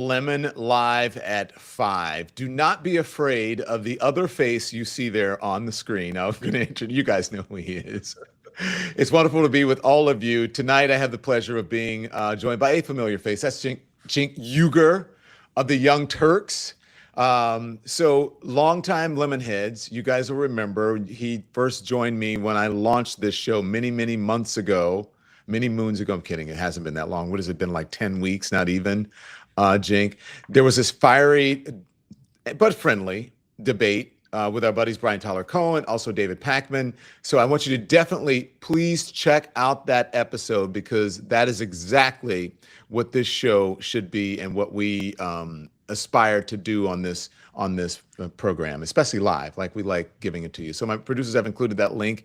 Lemon live at 5. Do not be afraid of the other face you see there on the screen. I'm going to introduce you guys know who he is. It's wonderful to be with all of you. Tonight, I have the pleasure of being joined by a familiar face. That's Cenk Uygur of the Young Turks. So longtime Lemonheads, you guys will remember he first joined me when I launched this show many months ago, many moons ago. I'm kidding. It hasn't been that long. What has it been, like 10 weeks? Not even, Cenk. There was this fiery but friendly debate with our buddies Brian Tyler Cohen, also David Pakman. So I want you to definitely please check out that episode, because that is exactly what this show should be and what we aspire to do on this program, especially live. Like, we like giving it to you. So my producers have included that link.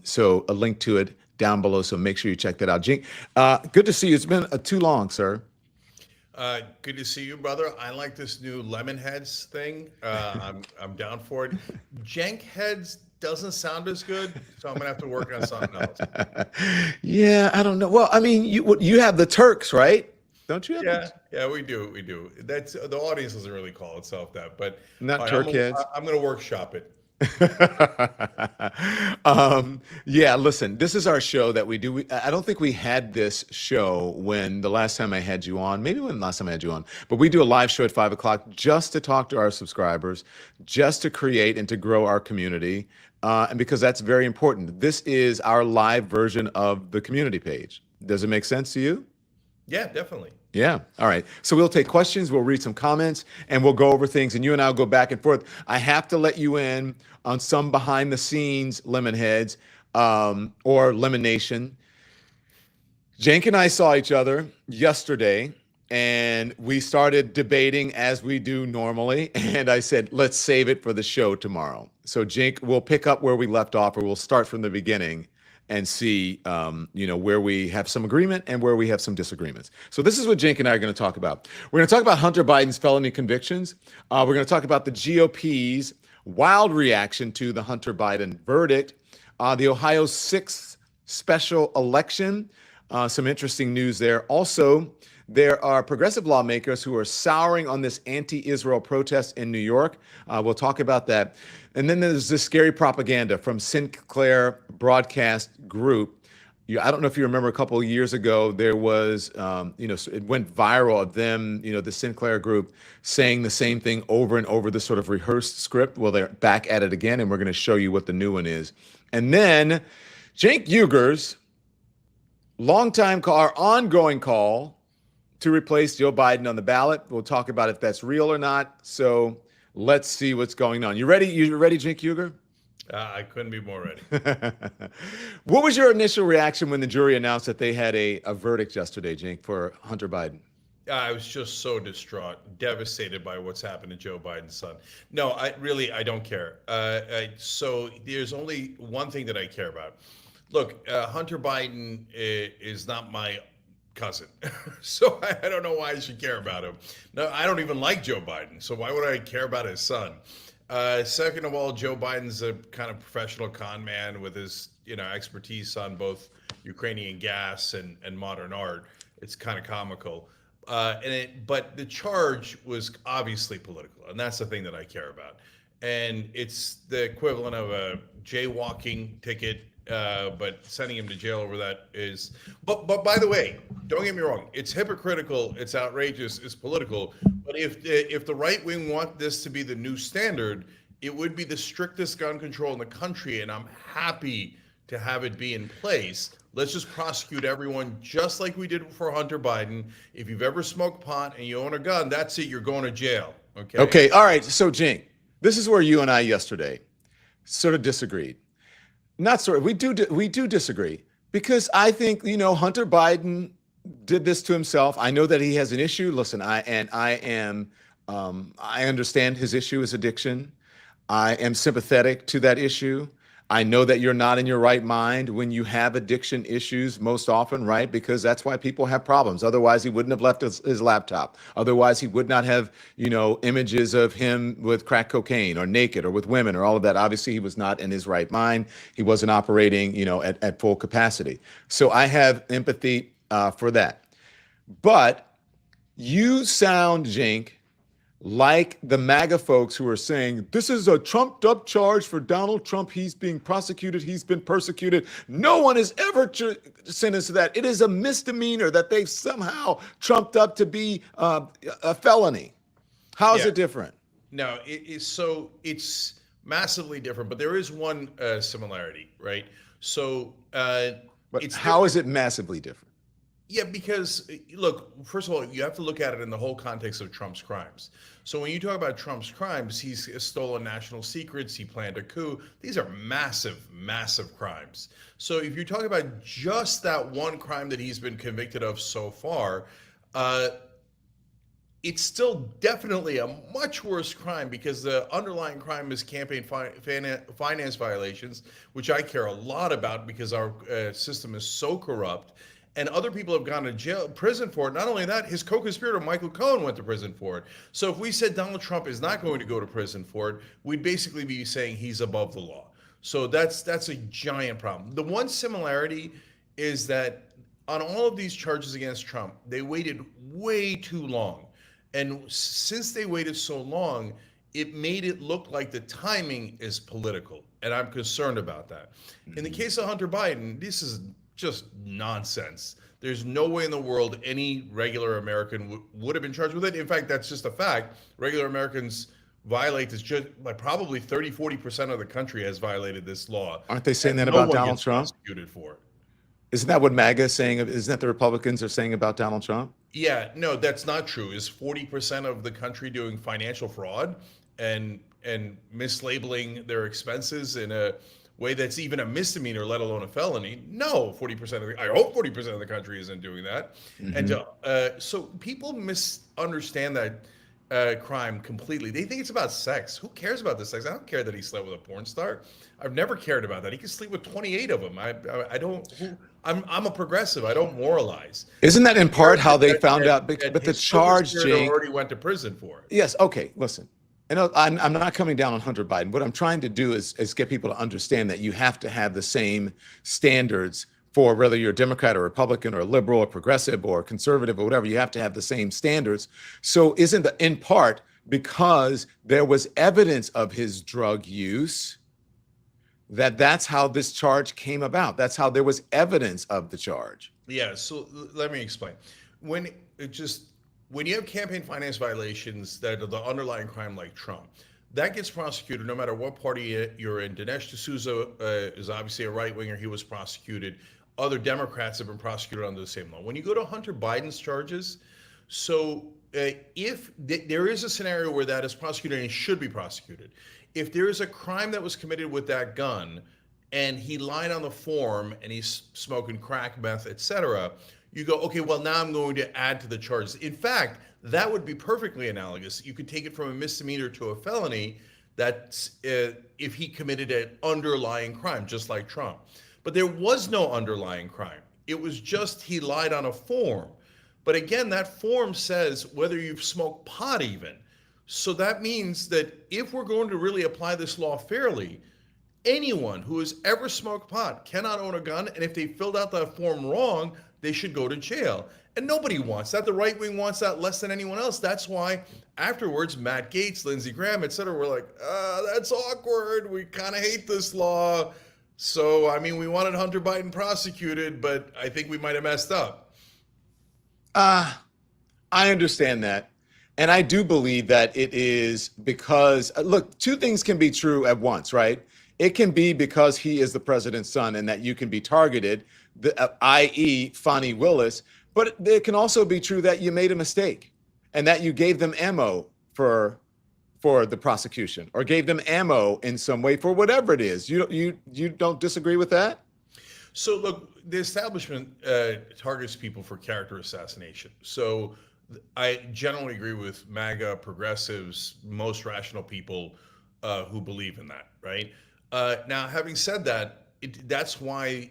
So a link to it down below. So make sure you check that out. Cenk, good to see you. It's been too long, sir. Good to see you, brother. I like this new Lemon Heads thing. I'm down for it. Jank Heads doesn't sound as good, so I'm gonna have to work on something else. Yeah, I don't know. Well, I mean, you have the Turks, right? Don't you have Yeah, we do. That's the audience doesn't really call itself that, but not all right, Turk heads? I'm gonna workshop it. Yeah, listen, this is our show that we do. I don't think we had this show when the last time I had you on, maybe when the last time I had you on, but we do a live show at 5 o'clock just to talk to our subscribers, just to create and to grow our community. And because that's very important. This is our live version of the community page. Does it make sense to you? Yeah, definitely. Yeah. All right. So we'll take questions, we'll read some comments, and we'll go over things, and you and I will go back and forth. I have to let you in on some behind the scenes Lemonheads, or Lemon Nation. Cenk and I saw each other yesterday, and we started debating as we do normally. And I said, let's save it for the show tomorrow. So Cenk, we'll pick up where we left off, or we'll start from the beginning and see, where we have some agreement and where we have some disagreements. So this is what Cenk and I are going to talk about. We're going to talk about Hunter Biden's felony convictions. We're going to talk about the GOP's wild reaction to the Hunter Biden verdict, the Ohio 6th special election, some interesting news there. Also, there are progressive lawmakers who are souring on this anti-Israel protest in New York. We'll talk about that. And then there's this scary propaganda from Sinclair Broadcast Group. I don't know if you remember, a couple of years ago, there was, it went viral of them, the Sinclair Group saying the same thing over and over, this sort of rehearsed script. Well, they're back at it again, and we're going to show you what the new one is. And then Cenk Uygur's our ongoing call to replace Joe Biden on the ballot. We'll talk about if that's real or not. So let's see what's going on. You ready? You ready, Cenk Uygur? I couldn't be more ready. What was your initial reaction when the jury announced that they had a verdict yesterday, Cenk, for Hunter Biden? I was just so distraught, devastated by what's happened to Joe Biden's son. No, I don't care. So there's only one thing that I care about. Look, Hunter Biden is not my cousin, so I don't know why I should care about him. No, I don't even like Joe Biden, so why would I care about his son? Second of all, Joe Biden's a kind of professional con man with his, expertise on both Ukrainian gas and modern art. It's kind of comical. But the charge was obviously political, and that's the thing that I care about. And it's the equivalent of a jaywalking ticket, but sending him to jail over that is. But by the way, don't get me wrong. It's hypocritical. It's outrageous. It's political. But if the right wing want this to be the new standard, it would be the strictest gun control in the country, and I'm happy to have it be in place. Let's just prosecute everyone just like we did for Hunter Biden. If you've ever smoked pot and you own a gun, that's it. You're going to jail. Okay. Okay. All right. So, Cenk, this is where you and I yesterday sort of disagreed. Not sort of. We do disagree, because I think, Hunter Biden did this to himself. I know that he has an issue. Listen, I understand his issue is addiction. I am sympathetic to that issue. I know that you're not in your right mind when you have addiction issues most often, right? Because that's why people have problems. Otherwise, he wouldn't have left his laptop. Otherwise, he would not have, images of him with crack cocaine or naked or with women or all of that. Obviously, he was not in his right mind. He wasn't operating, at full capacity. So I have empathy for that. But You sound, Cenk, like the MAGA folks who are saying this is a trumped up charge for Donald Trump. He's being prosecuted. He's been persecuted. No one is ever sentenced to that. It is a misdemeanor that they've somehow trumped up to be a felony. How is Yeah. it different? No, it's massively different, but there is one similarity, right? So But it's how different. is it massively different? Yeah, because look, first of all, you have to look at it in the whole context of Trump's crimes. So when you talk about Trump's crimes, he's stolen national secrets, he planned a coup. These are massive, massive crimes. So if you're talking about just that one crime that he's been convicted of so far, uh, it's still definitely a much worse crime because the underlying crime is campaign finance violations, which I care a lot about because our system is so corrupt. And other people have gone to jail, prison for it. Not only that, his co-conspirator Michael Cohen went to prison for it. So if we said Donald Trump is not going to go to prison for it, we'd basically be saying he's above the law. So that's a giant problem. The one similarity is that on all of these charges against Trump, they waited way too long. And since they waited so long, it made it look like the timing is political. And I'm concerned about that. In the case of Hunter Biden, this is just nonsense. There's no way in the world any regular American would have been charged with it. In fact, that's just a fact. Regular Americans violate this, just like probably 30-40% of the country has violated this law. Aren't they saying And that no about one Donald gets Trump? prosecuted for it. Isn't that what MAGA is saying? Isn't that the Republicans are saying about Donald Trump? Yeah, no, that's not true. Is 40% of the country doing financial fraud and mislabeling their expenses in a way that's even a misdemeanor, let alone a felony? No, 40% of the, I hope 40% of the country isn't doing that. And so people misunderstand that crime completely. They think it's about sex. Who cares about the sex? I don't care that he slept with a porn star. I've never cared about that. He can sleep with 28 of them. I don't. I'm a progressive. I don't moralize. Isn't that in part how they That- found that- out? that But the his charge, co-conspirator Jake. already went to prison for it. Yes. Okay. Listen. And I'm not coming down on Hunter Biden. What I'm trying to do is get people to understand that you have to have the same standards for whether you're a Democrat or Republican or a liberal or progressive or conservative or whatever. You have to have the same standards. So isn't the in part because there was evidence of his drug use that's how this charge came about. That's how there was evidence of the charge. Yeah. So let me explain. When it just when you have campaign finance violations that are the underlying crime, like Trump, that gets prosecuted no matter what party you're in. Dinesh D'Souza is obviously a right winger. He was prosecuted. Other Democrats have been prosecuted under the same law. When you go to Hunter Biden's charges, so if there is a scenario where that is prosecuted and it should be prosecuted, if there is a crime that was committed with that gun and he lied on the form and he's smoking crack, meth, etc., you go, okay, well, now I'm going to add to the charges. In fact, that would be perfectly analogous. You could take it from a misdemeanor to a felony. That's if he committed an underlying crime, just like Trump. But there was no underlying crime. It was just he lied on a form. But again, that form says whether you've smoked pot even. So that means that if we're going to really apply this law fairly, anyone who has ever smoked pot cannot own a gun. And if they filled out that form wrong, they should go to jail. And nobody wants that. The right wing wants that less than anyone else. That's why afterwards, Matt Gaetz, Lindsey Graham, et cetera, were like, that's awkward. We kind of hate this law. So, I mean, we wanted Hunter Biden prosecuted, but I think we might have messed up. I understand that. And I do believe that it is because, look, two things can be true at once, right? It can be because he is the president's son and that you can be targeted, i.e. Fonnie Willis, but it can also be true that you made a mistake and that you gave them ammo for the prosecution or gave them ammo in some way for whatever it is. You don't disagree with that? So look, the establishment targets people for character assassination. So I generally agree with MAGA, progressives, most rational people who believe in that, right? Now, having said that, that's why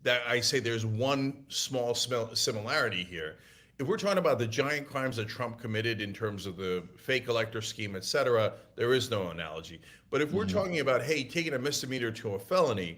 that I say there's one small similarity here. If we're talking about the giant crimes that Trump committed in terms of the fake elector scheme, et cetera, there is no analogy. But if we're talking about, hey, taking a misdemeanor to a felony,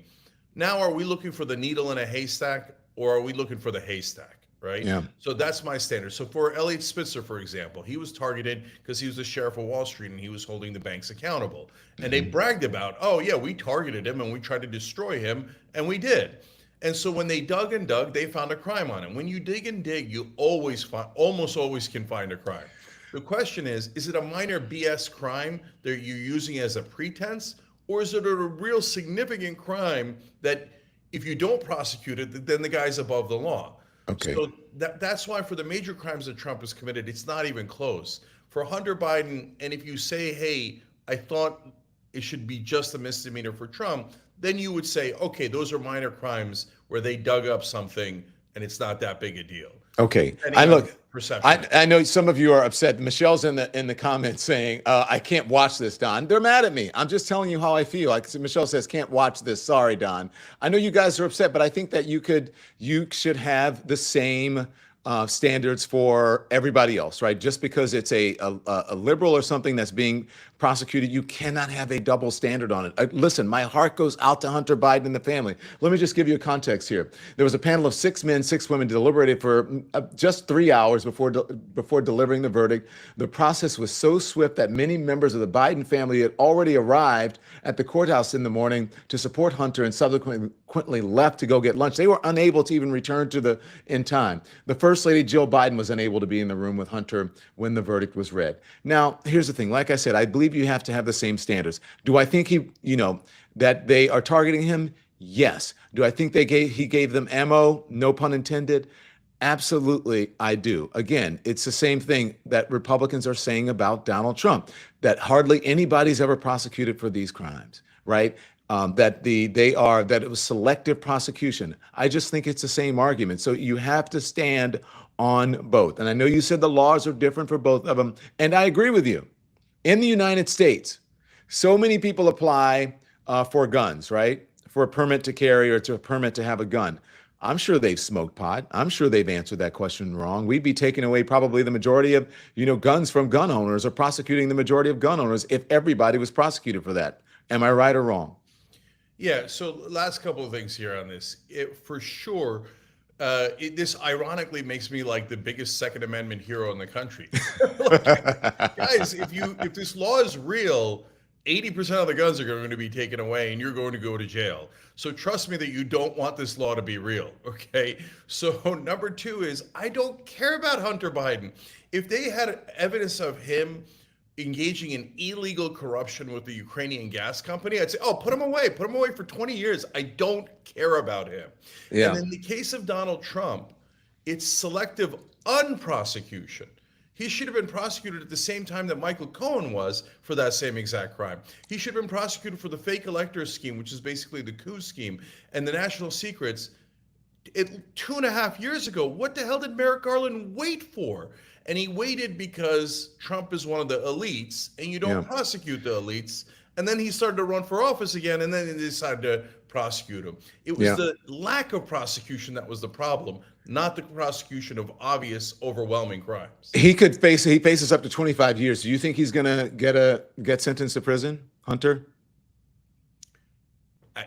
now are we looking for the needle in a haystack or are we looking for the haystack, right? Yeah. So that's my standard. So for Elliot Spitzer, for example, he was targeted because he was the sheriff of Wall Street and he was holding the banks accountable. And they bragged about, oh yeah, we targeted him and we tried to destroy him, and we did. And so when they dug and dug, they found a crime on him. When you dig and dig, you always find, almost always can find a crime. The question is it a minor BS crime that you're using as a pretense, or is it a real significant crime that if you don't prosecute it, then the guy's above the law? Okay. So that's why for the major crimes that Trump has committed, it's not even close. For Hunter Biden, and if you say, hey, I thought it should be just a misdemeanor for Trump, then you would say, okay, those are minor crimes where they dug up something and it's not that big a deal. Okay. Depending I on look. perception. I know some of you are upset. Michelle's in the comments saying, I can't watch this, Don. They're mad at me. I'm just telling you how I feel. Like Michelle says, can't watch this. Sorry, Don. I know you guys are upset, but I think that you should have the same standards for everybody else, right? Just because it's a liberal or something that's being prosecuted, you cannot have a double standard on it. Listen, my heart goes out to Hunter Biden and the family. Let me just give you a context here. There was a panel of 6 men, 6 women deliberated for just 3 hours before delivering the verdict. The process was so swift that many members of the Biden family had already arrived at the courthouse in the morning to support Hunter and subsequently left to go get lunch. They were unable to even return in time. The First Lady Jill Biden was unable to be in the room with Hunter when the verdict was read. Now, here's the thing. Like I said, I believe you have to have the same standards. Do I think that they are targeting him? Yes. Do I think he gave them ammo? No pun intended. Absolutely, I do. Again, it's the same thing that Republicans are saying about Donald Trump, that hardly anybody's ever prosecuted for these crimes, right? That it was selective prosecution. I just think it's the same argument. So you have to stand on both. And I know you said the laws are different for both of them, and I agree with you. In the United States, so many people apply for guns, right? For a permit to carry or to a permit to have a gun. I'm sure they've smoked pot. I'm sure they've answered that question wrong. We'd be taking away probably the majority of, guns from gun owners, or prosecuting the majority of gun owners if everybody was prosecuted for that. Am I right or wrong? Yeah, so last couple of things here on this. For sure, this ironically makes me like the biggest Second Amendment hero in the country. Guys, if this law is real, 80% of the guns are going to be taken away and you're going to go to jail. So trust me that you don't want this law to be real, okay? So number 2 is, I don't care about Hunter Biden. If they had evidence of him engaging in illegal corruption with the Ukrainian gas company, I'd say, oh, put him away for 20 years. I don't care about him. Yeah. And in the case of Donald Trump, it's selective unprosecution. He should have been prosecuted at the same time that Michael Cohen was for that same exact crime. He should have been prosecuted for the fake electors scheme, which is basically the coup scheme, and the national secrets. 2.5 years ago, what the hell did Merrick Garland wait for? And he waited because Trump is one of the elites, and you don't prosecute the elites. And then he started to run for office again, and then they decided to prosecute him. It was the lack of prosecution that was the problem, not the prosecution of obvious, overwhelming crimes. He faces up to 25 years. Do you think he's going to get sentenced to prison, Hunter?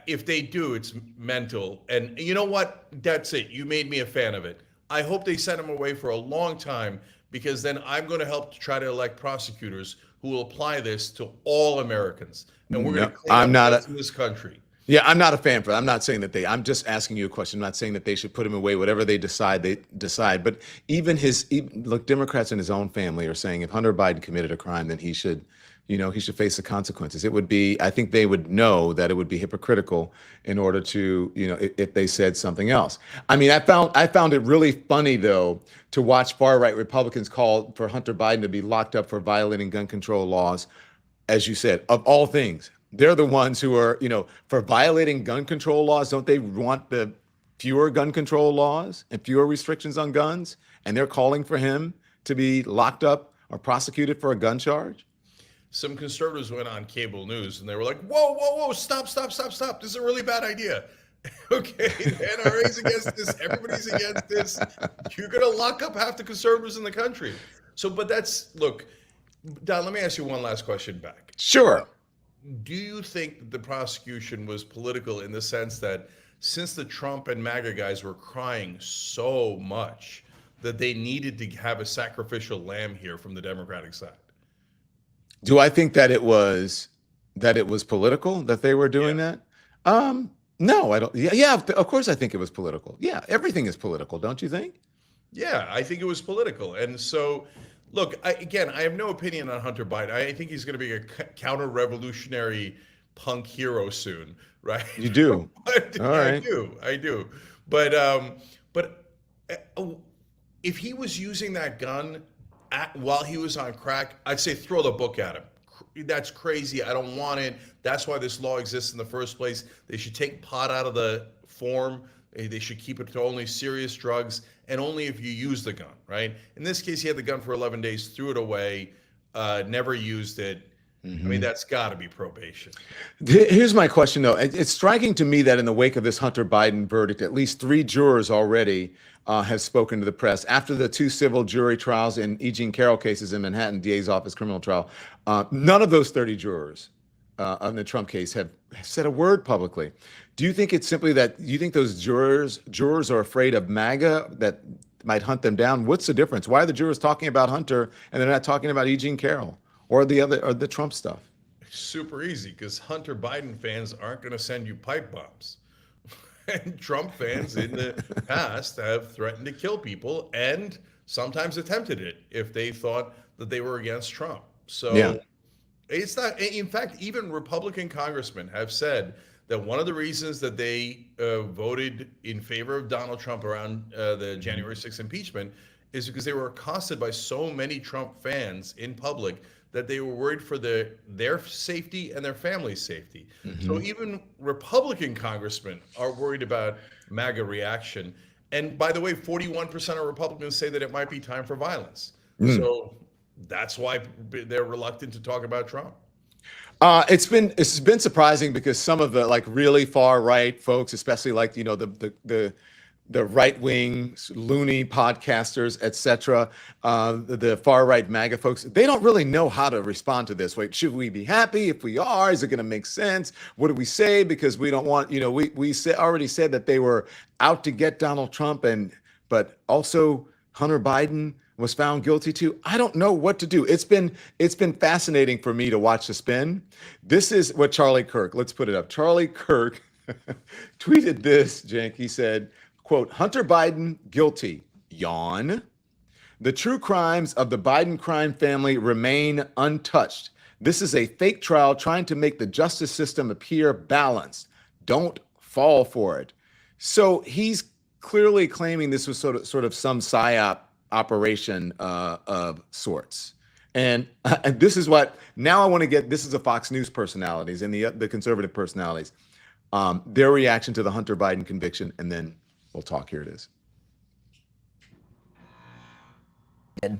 If they do, it's mental. And you know what? That's it. You made me a fan of it. I hope they send him away for a long time, because then I'm going to help to try to elect prosecutors who will apply this to all Americans. And we're going to clean up in this country. Yeah, I'm not a fan for that. I'm not saying that I'm just asking you a question. I'm not saying that they should put him away. Whatever they decide, they decide. But look, Democrats in his own family are saying if Hunter Biden committed a crime, then he should face the consequences. I think they would know that it would be hypocritical in order to, if they said something else. I mean, I found it really funny, though, to watch far-right Republicans call for Hunter Biden to be locked up for violating gun control laws. As you said, of all things, they're the ones who are, for violating gun control laws. Don't they want the fewer gun control laws and fewer restrictions on guns? And they're calling for him to be locked up or prosecuted for a gun charge? Some conservatives went on cable news and they were like, whoa, stop. This is a really bad idea. Okay, the NRA is against this. Everybody's against this. You're going to lock up half the conservatives in the country. So, but look, Don, let me ask you one last question back. Sure. Do you think the prosecution was political in the sense that since the Trump and MAGA guys were crying so much that they needed to have a sacrificial lamb here from the Democratic side. Do I think that it was political that they were doing Yeah. that? No, I don't. Yeah, of course I think it was political. Yeah, everything is political, don't you think? Yeah, I think it was political. And so, look, again, I have no opinion on Hunter Biden. I think he's going to be a counter-revolutionary punk hero soon, right? You do. But All I right. do. But if he was using that gun while he was on crack, I'd say throw the book at him. That's crazy. I don't want it. That's why this law exists in the first place. They should take pot out of the form. They should keep it to only serious drugs and only if you use the gun, right? In this case, he had the gun for 11 days, threw it away, never used it. I mean, that's got to be probation. Here's my question, though. It's striking to me that in the wake of this Hunter Biden verdict, at least 3 jurors already have spoken to the press. After the 2 civil jury trials in E. Jean Carroll cases in Manhattan, DA's office criminal trial, none of those 30 jurors on the Trump case have said a word publicly. Do you think it's simply that you think those jurors are afraid of MAGA that might hunt them down? What's the difference? Why are the jurors talking about Hunter and they're not talking about E. Jean Carroll or the Trump stuff? Super easy, because Hunter Biden fans aren't going to send you pipe bombs. And Trump fans in the past have threatened to kill people and sometimes attempted it if they thought that they were against Trump. So Yeah. it's not, in fact, even Republican congressmen have said that one of the reasons that they voted in favor of Donald Trump around the January 6th impeachment is because they were accosted by so many Trump fans in public that they were worried for their safety and their family's safety. So even Republican congressmen are worried about MAGA reaction. And by the way, 41% of Republicans say that it might be time for violence. So that's why they're reluctant to talk about Trump. It's been surprising because some of the like really far right folks, especially like the right wing loony podcasters, etc., the far right MAGA folks, they don't really know how to respond to this. Wait, should we be happy? If we are, is it going to make sense? What do we say? Because we don't want, already said that they were out to get Donald Trump, but also Hunter Biden was found guilty too. I don't know what to do. It's been fascinating for me to watch the spin. This is what Charlie Kirk, let's put it up. Charlie Kirk tweeted this, Cenk. He said, quote, Hunter Biden guilty, yawn. The true crimes of the Biden crime family remain untouched. This is a fake trial trying to make the justice system appear balanced. Don't fall for it. So he's clearly claiming this was sort of some psyop operation of sorts. And this is what, now I want to get, this is the Fox News personalities and the conservative personalities, their reaction to the Hunter Biden conviction, and then we'll talk. Here it is.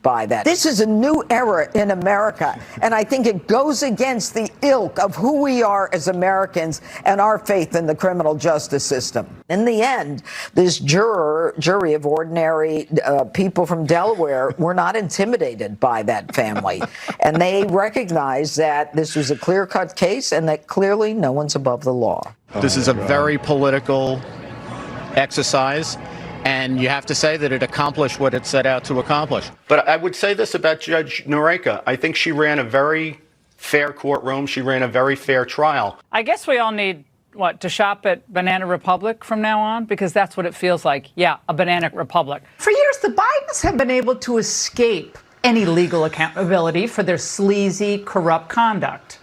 By that. This is a new era in America, and I think it goes against the ilk of who we are as Americans and our faith in the criminal justice system. In the end, this jury of ordinary people from Delaware were not intimidated by that family, and they recognized that this was a clear-cut case and that clearly no one's above the law. This is a very political exercise, and you have to say that it accomplished what it set out to accomplish. But I would say this about Judge Noreika. I think she ran a very fair courtroom. She ran a very fair trial. I guess we all need, to shop at Banana Republic from now on? Because that's what it feels like. Yeah, a Banana Republic. For years, the Bidens have been able to escape any legal accountability for their sleazy, corrupt conduct.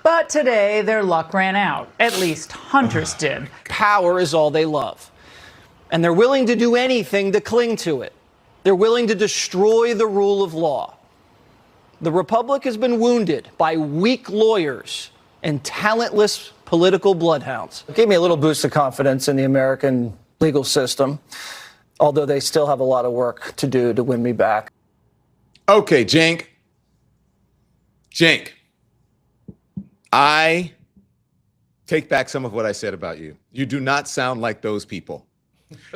But today, their luck ran out. At least Hunter's did. Power is all they love. And they're willing to do anything to cling to it. They're willing to destroy the rule of law. The Republic has been wounded by weak lawyers and talentless political bloodhounds. It gave me a little boost of confidence in the American legal system, although they still have a lot of work to do to win me back. Okay, Cenk, I take back some of what I said about you. You do not sound like those people.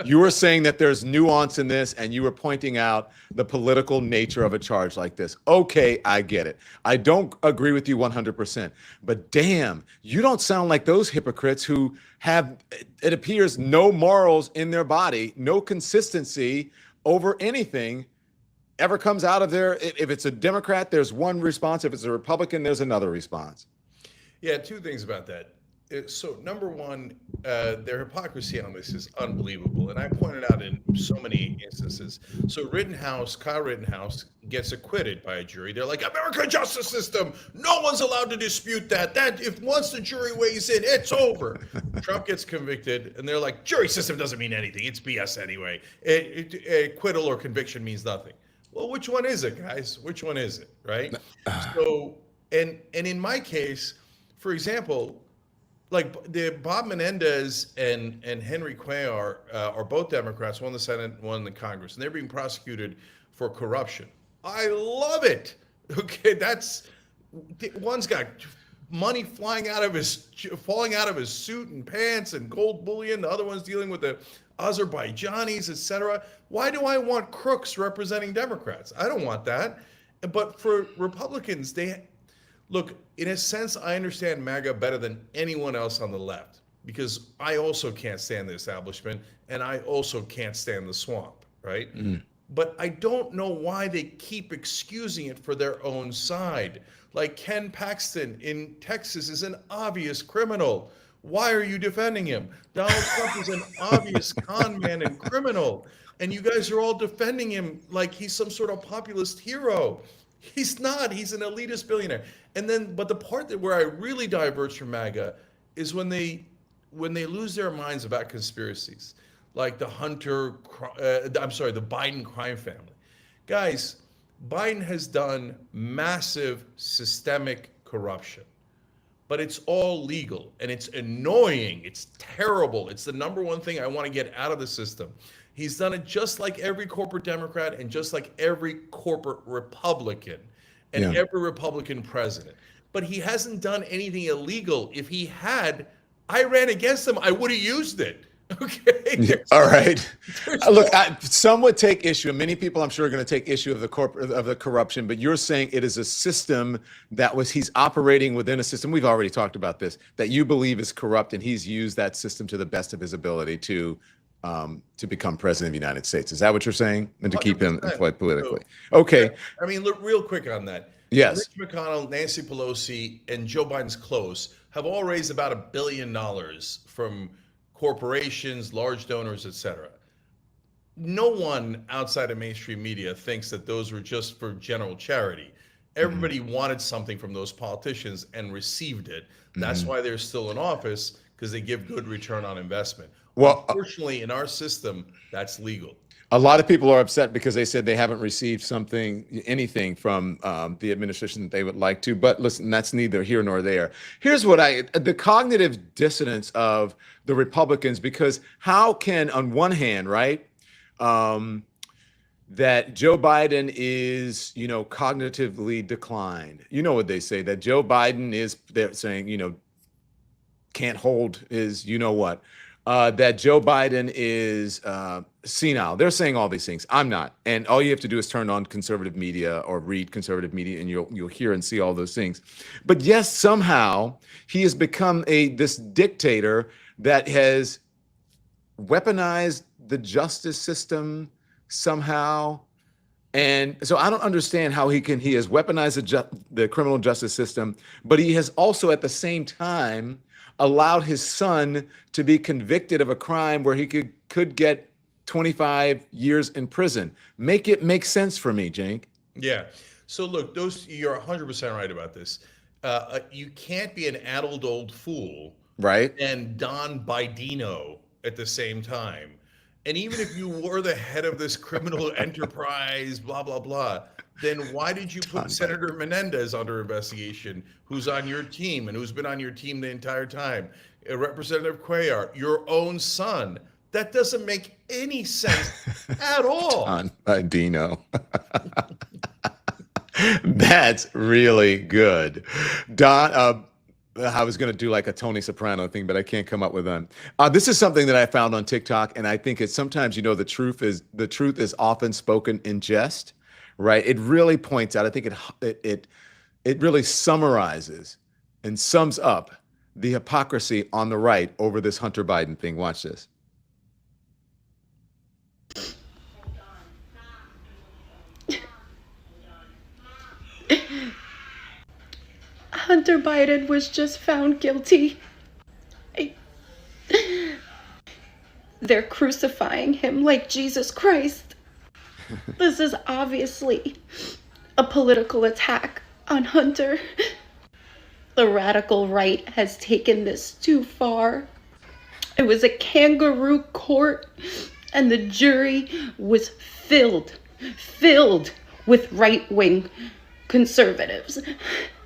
You were saying that there's nuance in this, and you were pointing out the political nature of a charge like this. Okay, I get it. I don't agree with you 100%, but damn, you don't sound like those hypocrites who have, it appears, no morals in their body, no consistency over anything ever comes out of there. If it's a Democrat, there's one response. If it's a Republican, there's another response. Yeah, two things about that. So number one, their hypocrisy on this is unbelievable, and I pointed out in so many instances. So Kyle Rittenhouse gets acquitted by a jury. They're like, American justice system, no one's allowed to dispute that. That if once the jury weighs in, it's over. Trump gets convicted, and they're like, jury system doesn't mean anything. It's BS anyway. Acquittal or conviction means nothing. Well, which one is it, guys? Which one is it, right? So, and in my case, for example, like the Bob Menendez and Henry Cuellar are both Democrats, one in the Senate, one in the Congress, and they're being prosecuted for corruption. I love it. Okay, one's got money falling out of his suit and pants and gold bullion. The other one's dealing with the Azerbaijanis, etc. Why do I want crooks representing Democrats? I don't want that. But for Republicans, look, in a sense, I understand MAGA better than anyone else on the left because I also can't stand the establishment and I also can't stand the swamp, right? But I don't know why they keep excusing it for their own side. Like Ken Paxton in Texas is an obvious criminal. Why are you defending him? Donald Trump is an obvious con man and criminal. And you guys are all defending him like he's some sort of populist hero. He's not. He's an elitist billionaire. But the part where I really diverge from MAGA is when they lose their minds about conspiracies, like the Biden crime family. Guys, Biden has done massive systemic corruption, but it's all legal and it's annoying. It's terrible. It's the number one thing I want to get out of the system. He's done it just like every corporate Democrat and just like every corporate Republican and every Republican president. But he hasn't done anything illegal. If he had, I ran against him. I would have used it. Okay. All right. Look, some would take issue, and many people I'm sure are going to take issue of the corruption, but you're saying it is a system he's operating within a system. We've already talked about this, that you believe is corrupt, and he's used that system to the best of his ability to become president of the United States. Is that what you're saying? And to keep him employed politically. Okay. I mean, look, real quick on that. Yes. Mitch McConnell, Nancy Pelosi, and Joe Biden's close have all raised about $1 billion from corporations, large donors, etc. No one outside of mainstream media thinks that those were just for general charity. Everybody wanted something from those politicians and received it. That's why they're still in office, because they give good return on investment. Well, unfortunately, in our system, that's legal. A lot of people are upset because they said they haven't received anything from the administration that they would like to. But listen, that's neither here nor there. Here's the cognitive dissonance of the Republicans, because how can, on one hand, right, that Joe Biden is, cognitively declined. You know what they say, that Joe Biden they're saying, can't hold his, what. That Joe Biden is senile. They're saying all these things. I'm not. And all you have to do is turn on conservative media or read conservative media, and you'll hear and see all those things. But yes, somehow he has become this dictator that has weaponized the justice system somehow. And so I don't understand how he has weaponized the criminal justice system, but he has also at the same time allowed his son to be convicted of a crime where he could get 25 years in prison. Make it make sense for me, Cenk. Yeah. So look, you're 100% right about this. You can't be an addled old fool, right, and Don Bidino at the same time. And even if you were the head of this criminal enterprise, blah, blah, blah, then why did you put Senator Menendez under investigation, who's on your team and who's been on your team the entire time? Representative Cuellar, your own son. That doesn't make any sense at all. Don Bidino. That's really good. Don, I was going to do like a Tony Soprano thing, but I can't come up with one. This is something that I found on TikTok, and I think it's sometimes, the truth is often spoken in jest, right? It really points out. I think it really summarizes and sums up the hypocrisy on the right over this Hunter Biden thing. Watch this. Hunter Biden was just found guilty. They're crucifying him like Jesus Christ. This is obviously a political attack on Hunter. The radical right has taken this too far. It was a kangaroo court, and the jury was filled with right-wing conservatives.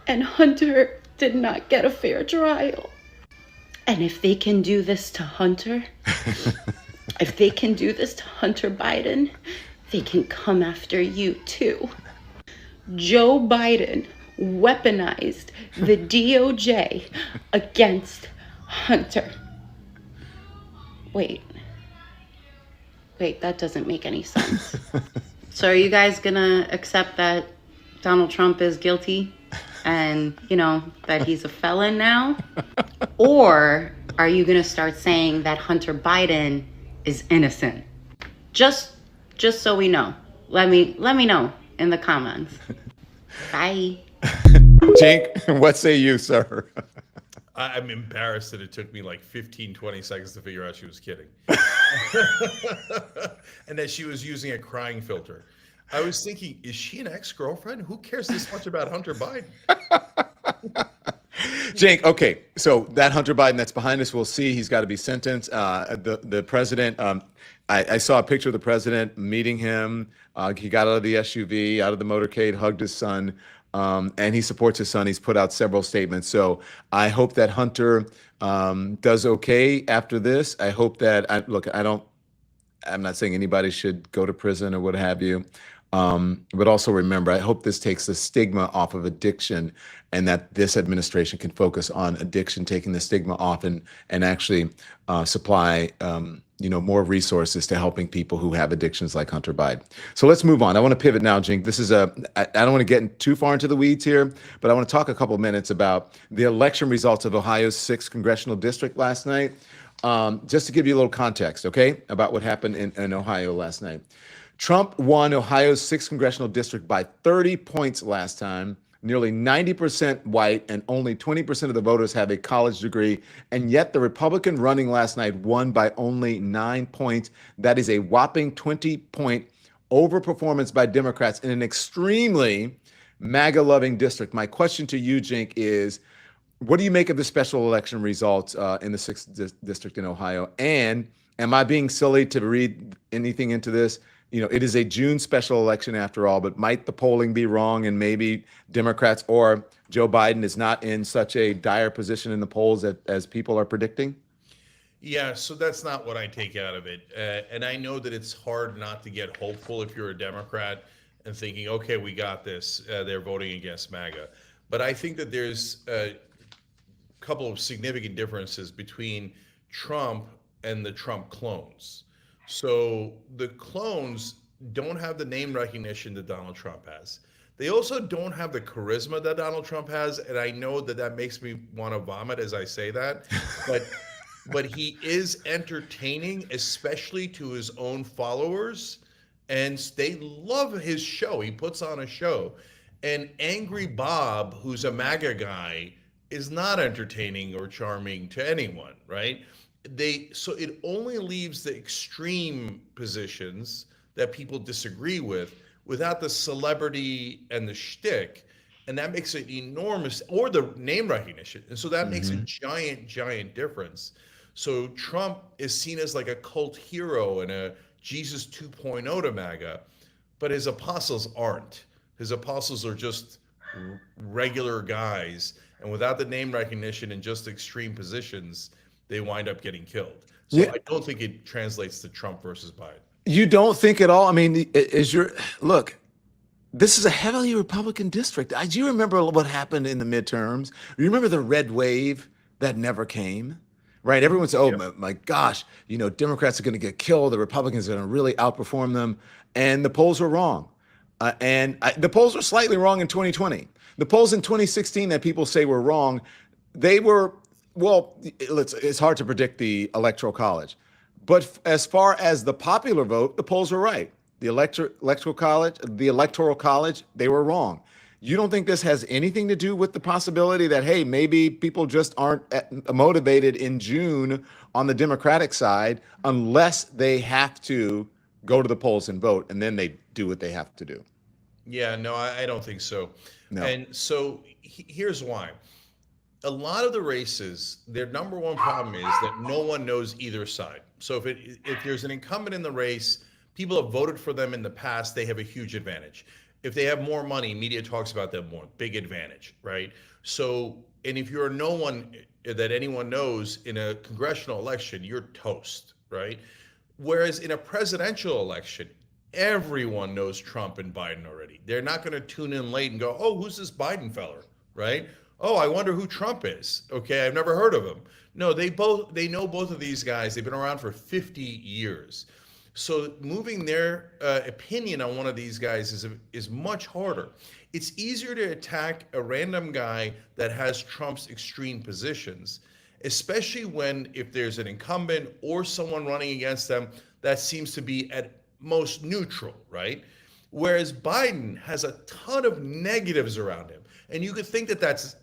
And Hunter did not get a fair trial. And if they can do this to Hunter, if they can do this to Hunter Biden, they can come after you too. Joe Biden weaponized the DOJ against Hunter. Wait, that doesn't make any sense. So are you guys gonna accept that Donald Trump is guilty and, that he's a felon now? Or are you gonna start saying that Hunter Biden is innocent? Just so we know. Let me know in the comments. Bye. Cenk, what say you, sir? I'm embarrassed that it took me like 15, 20 seconds to figure out she was kidding. And that she was using a crying filter. I was thinking, is she an ex-girlfriend? Who cares this much about Hunter Biden? Cenk, okay, so that Hunter Biden that's behind us, we'll see. He's got to be sentenced. The president, I saw a picture of the president meeting him. He got out of the SUV, out of the motorcade, hugged his son, and he supports his son. He's put out several statements. So I hope that Hunter does okay after this. I hope that, I'm not saying anybody should go to prison or what have you. But also remember, I hope this takes the stigma off of addiction, and that this administration can focus on addiction, taking the stigma off, and actually supply more resources to helping people who have addictions like Hunter Biden. So let's move on. I want to pivot now, Cenk. This is I don't want to get too far into the weeds here, but I want to talk a couple of minutes about the election results of Ohio's 6th congressional district last night. Just to give you a little context, okay, about what happened in Ohio last night. Trump won Ohio's 6th congressional district by 30 points last time, nearly 90% white, and only 20% of the voters have a college degree. And yet the Republican running last night won by only 9 points. That is a whopping 20-point overperformance by Democrats in an extremely MAGA-loving district. My question to you, Cenk, is what do you make of the special election results in the 6th district in Ohio? And am I being silly to read anything into this? It is a June special election after all, but might the polling be wrong, and maybe Democrats or Joe Biden is not in such a dire position in the polls as people are predicting? Yeah, so that's not what I take out of it. And I know that it's hard not to get hopeful if you're a Democrat and thinking, okay, we got this. They're voting against MAGA. But I think that there's a couple of significant differences between Trump and the Trump clones. So the clones don't have the name recognition that Donald Trump has. They also don't have the charisma that Donald Trump has, and I know that makes me want to vomit as I say that, but he is entertaining, especially to his own followers, and they love his show. He puts on a show. And Angry Bob, who's a MAGA guy, is not entertaining or charming to anyone, right? So it only leaves the extreme positions that people disagree with without the celebrity and the shtick, and that makes it enormous, or the name recognition, and so that makes a giant difference. So Trump is seen as like a cult hero and a Jesus 2.0 to MAGA, but his apostles aren't. His apostles are just regular guys, and without the name recognition and just extreme positions, they wind up getting killed. So yeah. I don't think it translates to Trump versus Biden. You don't think at all? I mean, look, this is a heavily Republican district. Do you remember what happened in the midterms? You remember the red wave that never came? Right? Everyone said, oh, my gosh, Democrats are going to get killed. The Republicans are going to really outperform them. And the polls were wrong. The polls were slightly wrong in 2020. The polls in 2016 that people say were wrong, they were, well, it's hard to predict the Electoral College. But as far as the popular vote, the polls were right. The Electoral College, they were wrong. You don't think this has anything to do with the possibility that, hey, maybe people just aren't motivated in June on the Democratic side unless they have to go to the polls and vote, and then they do what they have to do? Yeah, no, I don't think so. No. And so here's why. A lot of the races, their number one problem is that no one knows either side. So if there's an incumbent in the race, people have voted for them in the past, they have a huge advantage. If they have more money, media talks about them more, big advantage, right? So, and if you're no one that anyone knows in a congressional election, you're toast, right? Whereas in a presidential election, everyone knows Trump and Biden already. They're not going to tune in late and go, oh, who's this Biden feller, right? Oh, I wonder who Trump is. Okay, I've never heard of him. No, they know both of these guys. They've been around for 50 years. So moving their opinion on one of these guys is much harder. It's easier to attack a random guy that has Trump's extreme positions, especially if there's an incumbent or someone running against them that seems to be at most neutral, right? Whereas Biden has a ton of negatives around him. And you could think that that's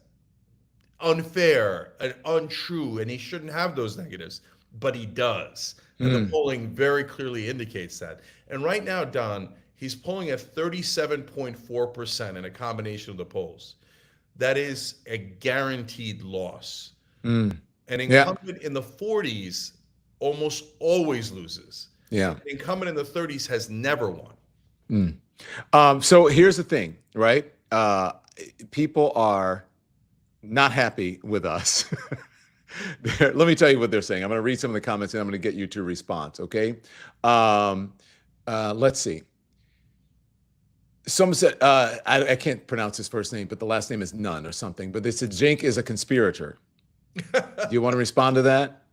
unfair and untrue, and he shouldn't have those negatives, but he does. And the polling very clearly indicates that. And right now, Don, he's polling at 37.4% in a combination of the polls. That is a guaranteed loss. An incumbent in the 40s almost always loses. Yeah. An incumbent in the 30s has never won. So here's the thing, right? People are not happy with us. Let me tell you what they're saying. I'm going to read some of the comments and I'm going to get you to respond. Okay. Let's see. Someone said, I can't pronounce his first name, but the last name is Nunn or something. But they said Cenk is a conspirator. Do you want to respond to that?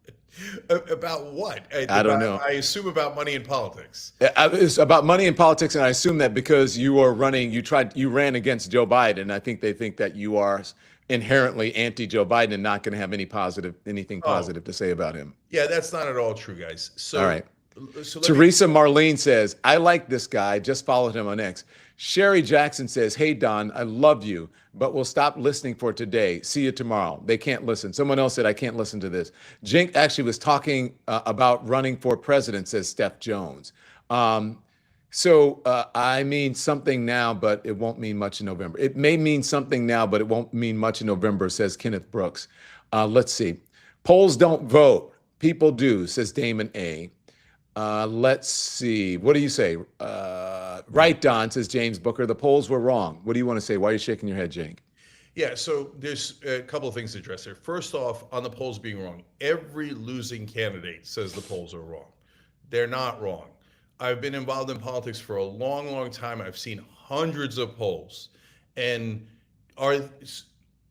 About what? I don't know. I assume about money in politics. It's about money in politics, and I assume that because you are running, you ran against Joe Biden. I think they think that you are inherently anti-Joe Biden and not going to have anything positive to say about him. Yeah, that's not at all true, guys. So, all right. So Teresa Marlene says, I like this guy. Just followed him on X. Sherry Jackson says, hey, Don, I love you, but we'll stop listening for today. See you tomorrow. They can't listen. Someone else said, I can't listen to this. Cenk actually was talking about running for president, says Steph Jones. So I mean something now, but it won't mean much in November. It may mean something now, but it won't mean much in November, says Kenneth Brooks. Let's see. Polls don't vote. People do, says Damon A. Let's see. What do you say? Right, Don, says James Booker. The polls were wrong. What do you want to say? Why are you shaking your head, Cenk? Yeah, so there's a couple of things to address there. First off, on the polls being wrong, every losing candidate says the polls are wrong. They're not wrong. I've been involved in politics for a long, long time. I've seen hundreds of polls. And are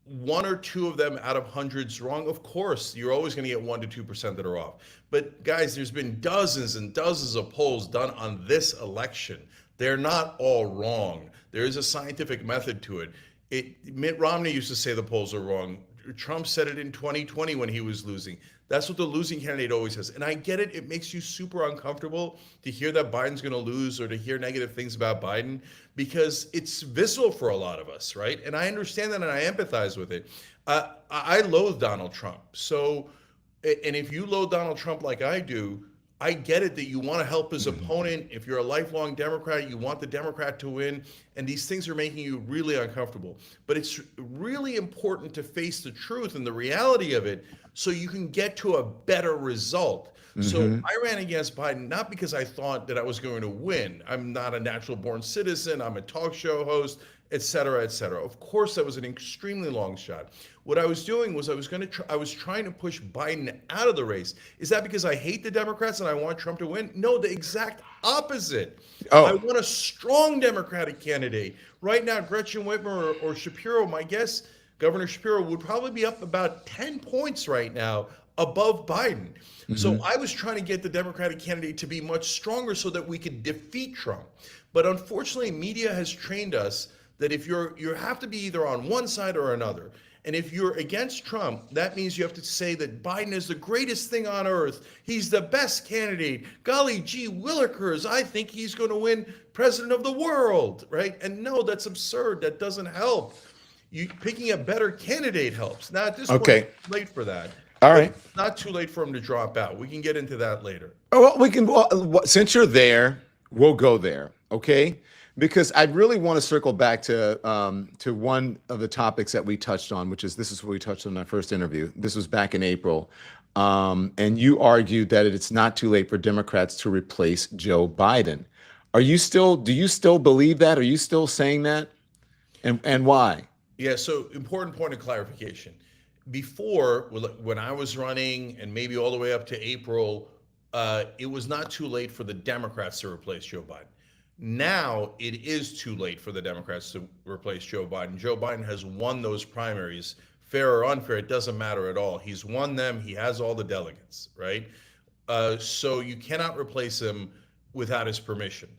one or two of them out of hundreds wrong? Of course, you're always going to get 1% to 2% that are off. But guys, there's been dozens and dozens of polls done on this election. They're not all wrong. There is a scientific method to it. Mitt Romney used to say the polls are wrong. Trump said it in 2020 when he was losing. That's what the losing candidate always says. And I get it. It makes you super uncomfortable to hear that Biden's going to lose or to hear negative things about Biden because it's visceral for a lot of us, right? And I understand that and I empathize with it. I loathe Donald Trump. So, and if you loathe Donald Trump like I do, I get it that you want to help his opponent. If you're a lifelong Democrat, you want the Democrat to win. And these things are making you really uncomfortable. But it's really important to face the truth and the reality of it so you can get to a better result. So I ran against Biden, not because I thought that I was going to win. I'm not a natural born citizen. I'm a talk show host, et cetera, et cetera. Of course, that was an extremely long shot. What I was doing was I was trying to push Biden out of the race. Is that because I hate the Democrats and I want Trump to win? No, the exact opposite. I want a strong Democratic candidate. Right now, Gretchen Whitmer or Shapiro, my guess, Governor Shapiro would probably be up about 10 points right now above Biden. So I was trying to get the Democratic candidate to be much stronger so that we could defeat Trump. But unfortunately, media has trained us that if you have to be either on one side or another. And if you're against Trump, that means you have to say that Biden is the greatest thing on earth. He's the best candidate. Golly gee willikers, I think he's going to win president of the world, right? And no, that's absurd. That doesn't help. You picking a better candidate helps. Now at this point, it's late for that. All right. It's not too late for him to drop out. We can get into that later. Oh, well, we can. Well, since you're there, we'll go there. Okay. Because I really want to circle back to one of the topics that we touched on, which is this is what we touched on in our first interview. This was back in April. And you argued that it's not too late for Democrats to replace Joe Biden. Do you still believe that? Are you still saying that? And why? Yeah, so important point of clarification. Before, when I was running and maybe all the way up to April, it was not too late for the Democrats to replace Joe Biden. Now it is too late for the Democrats to replace Joe Biden. Joe Biden has won those primaries, fair or unfair, it doesn't matter at all. He's won them. He has all the delegates, right? So you cannot replace him without his permission.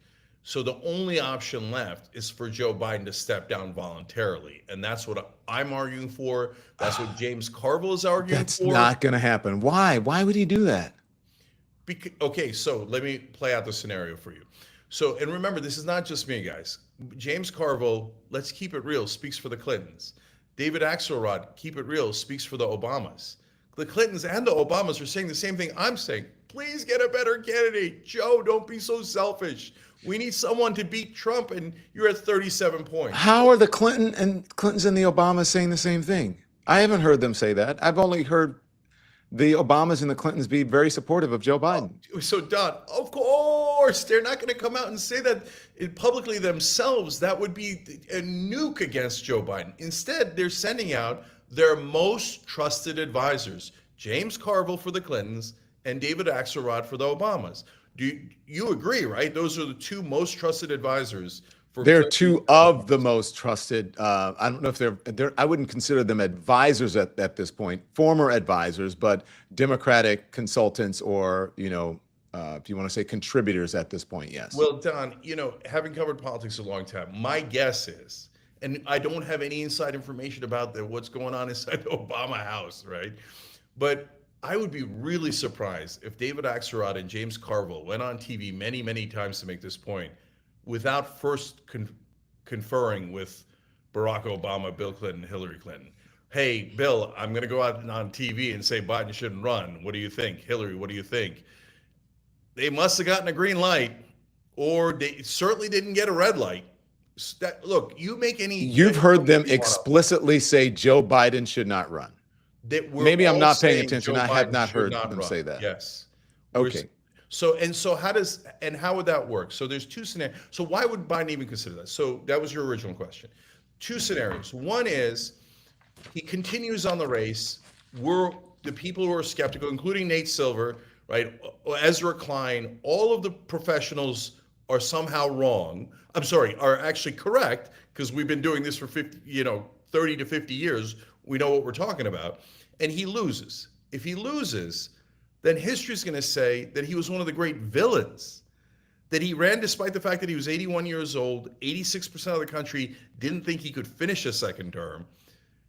So the only option left is for Joe Biden to step down voluntarily. And that's what I'm arguing for. That's what James Carville is arguing That's for. That's not going to happen. Why? Why would he do that? Okay, so let me play out the scenario for you. So, and remember, this is not just me, guys. James Carville, let's keep it real, speaks for the Clintons. David Axelrod, keep it real, speaks for the Obamas. The Clintons and the Obamas are saying the same thing I'm saying. Please get a better candidate. Joe, don't be so selfish. We need someone to beat Trump, and you're at 37 points. How are the Clintons and the Obamas saying the same thing? I haven't heard them say that. I've only heard the Obamas and the Clintons be very supportive of Joe Biden. So, Don, of course, they're not going to come out and say that publicly themselves. That would be a nuke against Joe Biden. Instead, they're sending out their most trusted advisors, James Carville for the Clintons and David Axelrod for the Obamas. Do you agree, right? Those are the two most trusted advisors. They're two of the most trusted. I don't know if they're. I wouldn't consider them advisors at this point. Former advisors, but Democratic consultants, or if you want to say contributors at this point. Yes. Well, Don, having covered politics a long time, my guess is, and I don't have any inside information about what's going on inside the Obama house, right? But I would be really surprised if David Axelrod and James Carville went on TV many, many times to make this point, without first conferring with Barack Obama, Bill Clinton, Hillary Clinton. Hey, Bill, I'm going to go out on TV and say Biden shouldn't run. What do you think? Hillary, what do you think? They must have gotten a green light, or they certainly didn't get a red light. Look, You've heard them explicitly say Joe Biden should not run. Maybe I'm not paying attention. I have not heard them say that. Yes. Okay. So how would that work? So there's two scenarios. So why would Biden even consider that? So that was your original question. Two scenarios. One is he continues on the race. We're the people who are skeptical, including Nate Silver, right? Ezra Klein, all of the professionals are somehow wrong. Are actually correct, because we've been doing this for 30 to 50 years. We know what we're talking about. And he loses. If he loses, then history is going to say that he was one of the great villains, that he ran despite the fact that he was 81 years old, 86% of the country didn't think he could finish a second term.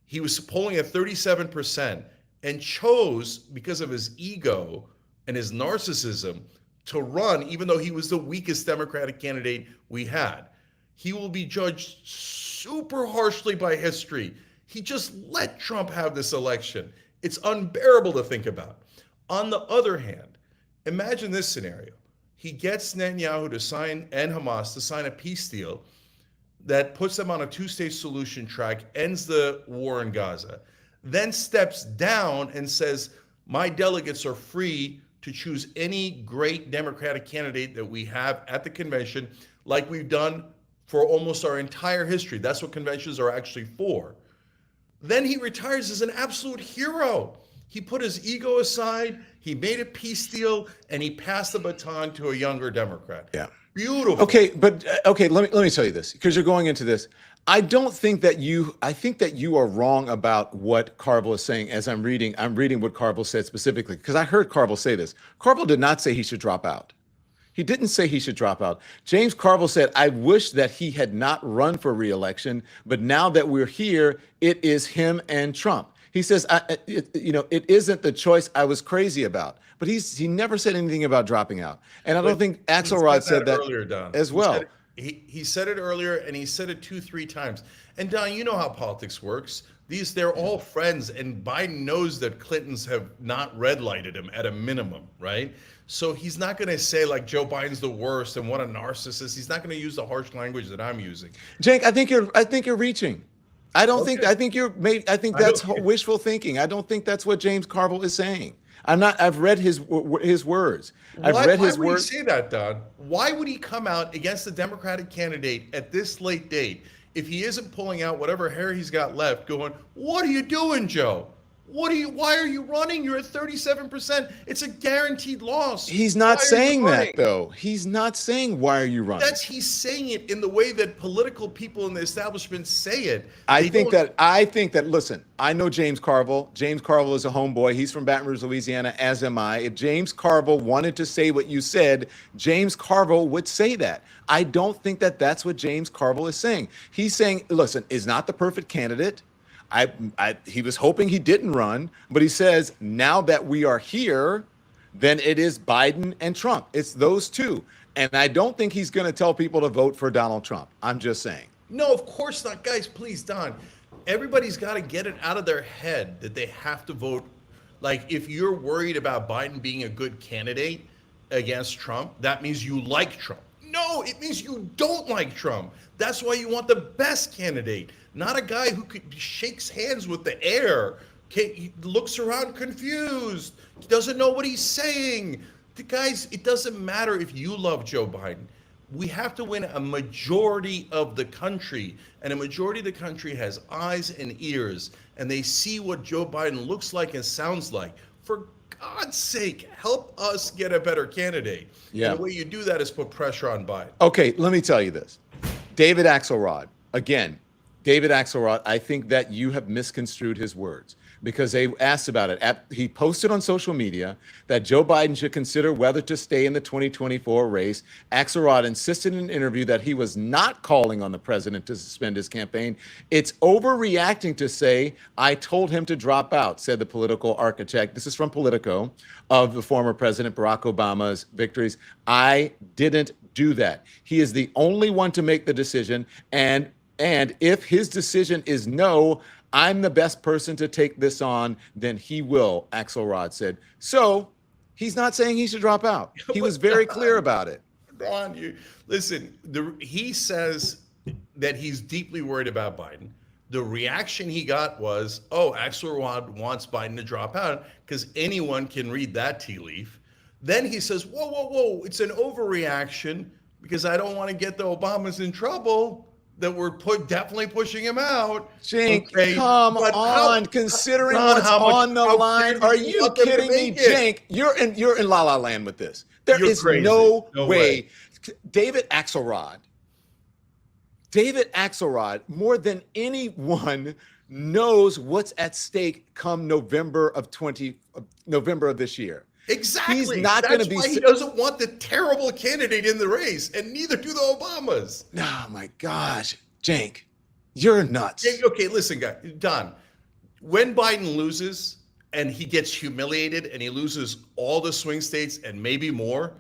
He was polling at 37% and chose, because of his ego and his narcissism, to run, even though he was the weakest Democratic candidate we had. He will be judged super harshly by history. He just let Trump have this election. It's unbearable to think about. On the other hand, imagine this scenario. He gets Netanyahu to sign, and Hamas to sign a peace deal that puts them on a two-state solution track, ends the war in Gaza, then steps down and says, my delegates are free to choose any great Democratic candidate that we have at the convention, like we've done for almost our entire history. That's what conventions are actually for. Then he retires as an absolute hero. He put his ego aside, he made a peace deal, and he passed the baton to a younger Democrat. Yeah. Beautiful. Okay, but let me tell you this, because you're going into this. I think that you are wrong about what Carville is saying. As I'm reading what Carville said specifically, because I heard Carville say this. Carville did not say he should drop out. He didn't say he should drop out. James Carville said, I wish that he had not run for re-election, but now that we're here, it is him and Trump. He says, it isn't the choice I was crazy about. But he never said anything about dropping out. And I don't think Axelrod said that earlier, Don. as well. He said it earlier, and he said it 2-3 times. And Don, you know how politics works. They're all friends, and Biden knows that Clintons have not red lighted him at a minimum, right? So he's not going to say like Joe Biden's the worst and what a narcissist. He's not going to use the harsh language that I'm using. Cenk, I think you're reaching. I think that's wishful thinking. I don't think that's what James Carville is saying. I've read his words. Why would he say that, Don? Why would he come out against the Democratic candidate at this late date if he isn't pulling out whatever hair he's got left, going, "What are you doing, Joe? Why are you running? You're at 37%. It's a guaranteed loss." He's not saying that, though. He's not saying, why are you running? He's saying it in the way that political people in the establishment say it. I think that, listen, I know James Carville. James Carville is a homeboy. He's from Baton Rouge, Louisiana, as am I. If James Carville wanted to say what you said, James Carville would say that. I don't think that that's what James Carville is saying. He's saying, listen, is not the perfect candidate. He was hoping he didn't run, but he says, now that we are here, then it is Biden and Trump. It's those two. And I don't think he's going to tell people to vote for Donald Trump. I'm just saying. No, of course not. Guys, please, Don. Everybody's got to get it out of their head that they have to vote. Like, if you're worried about Biden being a good candidate against Trump, that means you like Trump. No, it means you don't like Trump. That's why you want the best candidate, not a guy who shakes hands with the air, he looks around confused, he doesn't know what he's saying. Guys, it doesn't matter if you love Joe Biden. We have to win a majority of the country, and a majority of the country has eyes and ears, and they see what Joe Biden looks like and sounds like. For God's sake, help us get a better candidate. Yeah. And the way you do that is put pressure on Biden. Okay, let me tell you this. David Axelrod, again, I think that you have misconstrued his words because they asked about it. He posted on social media that Joe Biden should consider whether to stay in the 2024 race. Axelrod insisted in an interview that he was not calling on the president to suspend his campaign. It's overreacting to say, I told him to drop out, said the political architect. This is from Politico, of the former President Barack Obama's victories. I didn't do that. He is the only one to make the decision. And if his decision is no, I'm the best person to take this on, then he will, Axelrod said. So he's not saying he should drop out. He was very clear about it. Ron, he says that he's deeply worried about Biden. The reaction he got was, oh, Axelrod wants Biden to drop out because anyone can read that tea leaf. Then he says, whoa, it's an overreaction because I don't want to get the Obamas in trouble. That we're definitely pushing him out. Cenk, come on, considering what's on the line. Are you kidding me, Cenk? You're in La La Land with this. There is no way. David Axelrod, more than anyone, knows what's at stake come November of this year. Exactly. He's not going to be. That's why he doesn't want the terrible candidate in the race, and neither do the Obamas. Oh my gosh, Cenk, you're nuts. Okay, listen, guys, Don. When Biden loses and he gets humiliated and he loses all the swing states and maybe more,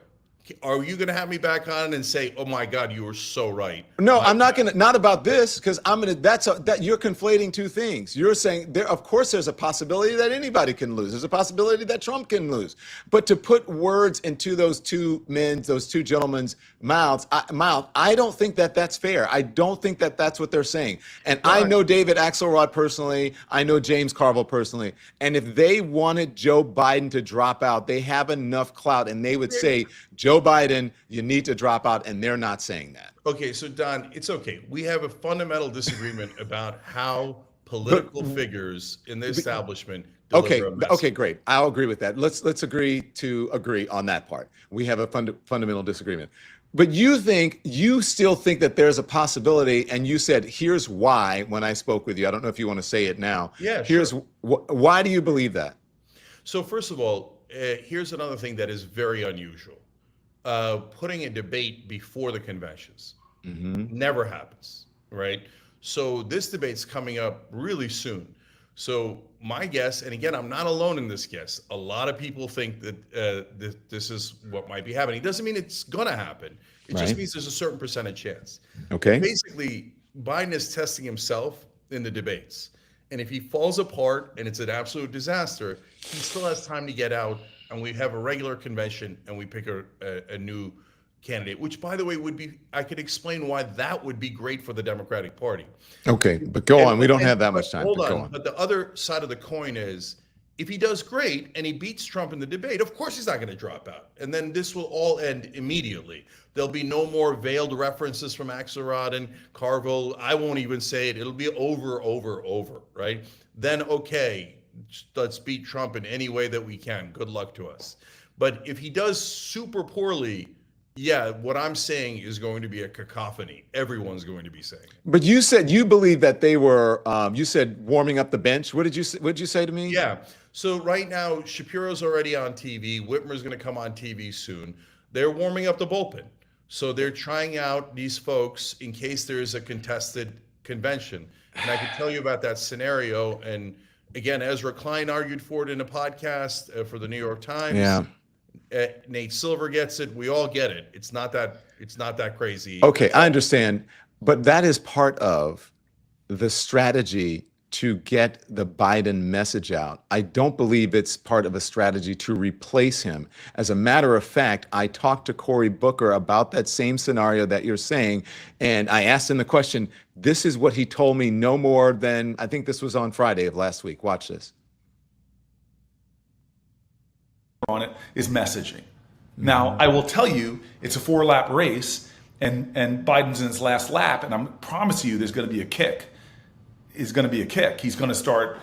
are you going to have me back on and say, "Oh my God, you were so right"? No, I'm not going to. Not about this, because I'm going to. That you're conflating two things. You're saying of course, there's a possibility that anybody can lose. There's a possibility that Trump can lose. But to put words into those two gentlemen's mouths, I don't think that that's fair. I don't think that that's what they're saying. And I know David Axelrod personally. I know James Carville personally. And if they wanted Joe Biden to drop out, they have enough clout, and they would say, Joe Biden, you need to drop out, and they're not saying that. Okay, so Don, it's okay. We have a fundamental disagreement about how political figures in the establishment deliver a message. Okay, great. I'll agree with that. Let's agree to agree on that part. We have a fundamental disagreement. But you still think that there's a possibility, and you said, here's why when I spoke with you. I don't know if you want to say it now. Yeah, here's sure. Why do you believe that? So first of all, here's another thing that is very unusual. putting a debate before the conventions. Never happens, right? So this debate's coming up really soon. So my guess, and again, I'm not alone in this guess, a lot of people think that this is what might be happening. It doesn't mean it's going to happen. It just Right. means there's a certain percentage chance. Okay. Basically, Biden is testing himself in the debates. And if he falls apart and it's an absolute disaster, he still has time to get out, and we have a regular convention and we pick a new candidate, which, by the way, would be, I could explain why that would be great for the Democratic Party. Okay, but go on. We don't have that much time. Hold but go on. But the other side of the coin is, if he does great and he beats Trump in the debate, of course he's not going to drop out. And then this will all end immediately. There'll be no more veiled references from Axelrod and Carville. I won't even say it. It'll be over, right? Then, okay, let's beat Trump in any way that we can. Good luck to us. But if he does super poorly, yeah, what I'm saying is going to be a cacophony. Everyone's going to be saying it. But you said you believe that they were, you said warming up the bench. What did you say to me? Yeah. So right now, Shapiro's already on TV. Whitmer's going to come on TV soon. They're warming up the bullpen. So they're trying out these folks in case there is a contested convention. And I can tell you about that scenario. And again, Ezra Klein argued for it in a podcast for the New York Times. Yeah. Nate Silver gets it. We all get it. It's not that crazy. Okay, I understand. But that is part of the strategy to get the Biden message out. I don't believe it's part of a strategy to replace him. As a matter of fact, I talked to Cory Booker about that same scenario that you're saying, and I asked him the question. This is what he told me no more than, I think this was on Friday of last week. Watch this. On it is messaging. Now, I will tell you, it's a 4-lap race, and Biden's in his last lap, and I promise you there's going to be a kick. He's going to start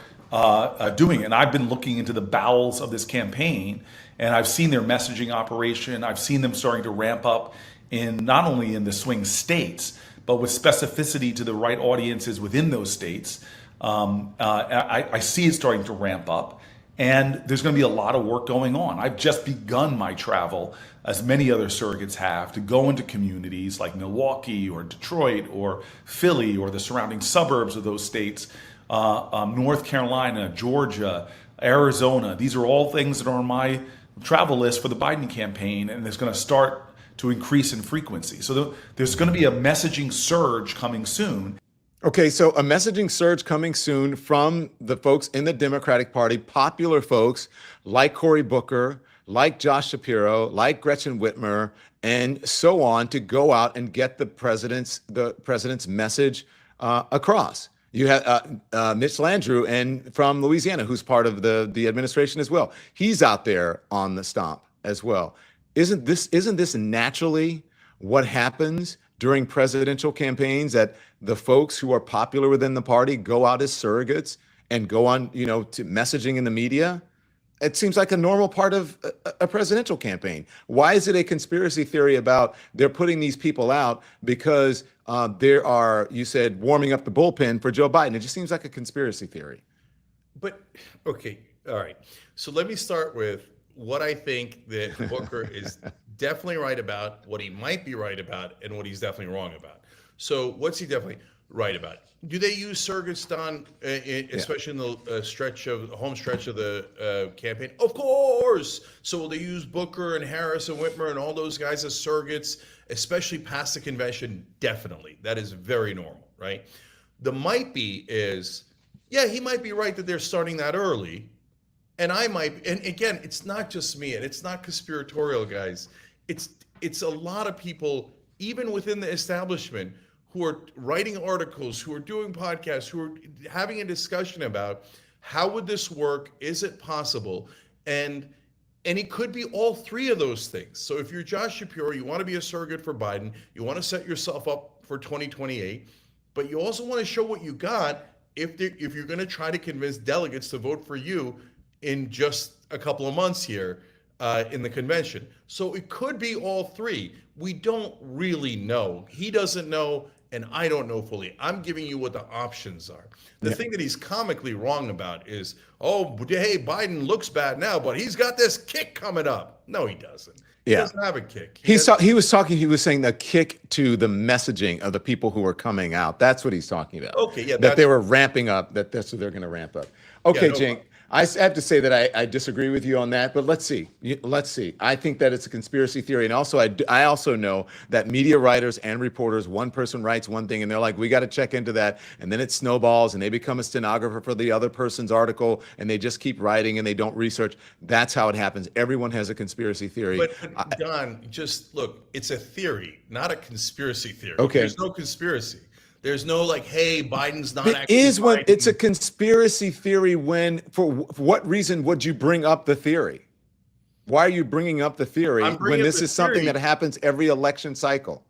doing it. And I've been looking into the bowels of this campaign, and I've seen their messaging operation. I've seen them starting to ramp up in not only in the swing states, but with specificity to the right audiences within those states. I see it starting to ramp up. And there's going to be a lot of work going on. I've just begun my travel, as many other surrogates have, to go into communities like Milwaukee or Detroit or Philly or the surrounding suburbs of those states, North Carolina, Georgia, Arizona. These are all things that are on my travel list for the Biden campaign, and it's going to start to increase in frequency. So there's going to be a messaging surge coming soon. Okay, so a messaging surge coming soon from the folks in the Democratic Party, popular folks like Cory Booker, like Josh Shapiro, like Gretchen Whitmer, and so on, to go out and get the president's message across. You have Mitch Landrieu and from Louisiana, who's part of the administration as well. He's out there on the stomp as well. Isn't this naturally what happens during presidential campaigns, that the folks who are popular within the party go out as surrogates and go on, to messaging in the media? It seems like a normal part of a presidential campaign. Why is it a conspiracy theory about they're putting these people out because there are, you said, warming up the bullpen for Joe Biden? It just seems like a conspiracy theory. But, okay, all right. So let me start with what I think that Booker is definitely right about, what he might be right about, and what he's definitely wrong about. So what's he definitely right about? Do they use surrogates, Don, especially in the home stretch of the campaign? Of course. So will they use Booker and Harris and Whitmer and all those guys as surrogates, especially past the convention? Definitely. That is very normal, right? The might be is, yeah, he might be right that they're starting that early. And I might, and again, it's not just me, and it's not conspiratorial, guys. It's a lot of people, even within the establishment, who are writing articles, who are doing podcasts, who are having a discussion about how would this work? Is it possible? And it could be all three of those things. So if you're Josh Shapiro, you want to be a surrogate for Biden, you want to set yourself up for 2028, but you also want to show what you got if you're going to try to convince delegates to vote for you in just a couple of months here in the convention. So it could be all three. We don't really know. He doesn't know, and I don't know fully. I'm giving you what the options are. The thing that he's comically wrong about is, oh, hey, Biden looks bad now, but he's got this kick coming up. No, he doesn't. He doesn't have a kick. He was saying the kick to the messaging of the people who are coming out. That's what he's talking about. Okay, yeah. That they were ramping up, that's what they're going to ramp up. Okay, no Cenk, I have to say that I disagree with you on that, but let's see. Let's see. I think that it's a conspiracy theory. And also, I also know that media writers and reporters, one person writes one thing and they're like, we got to check into that. And then it snowballs and they become a stenographer for the other person's article and they just keep writing and they don't research. That's how it happens. Everyone has a conspiracy theory. But Don, just look, it's a theory, not a conspiracy theory. Okay. There's no conspiracy. There's no like, hey, Biden's not It actually is when Biden. it's a conspiracy theory when, for what reason would you bring up the theory? Why are you bringing up the theory when this is something that happens every election cycle?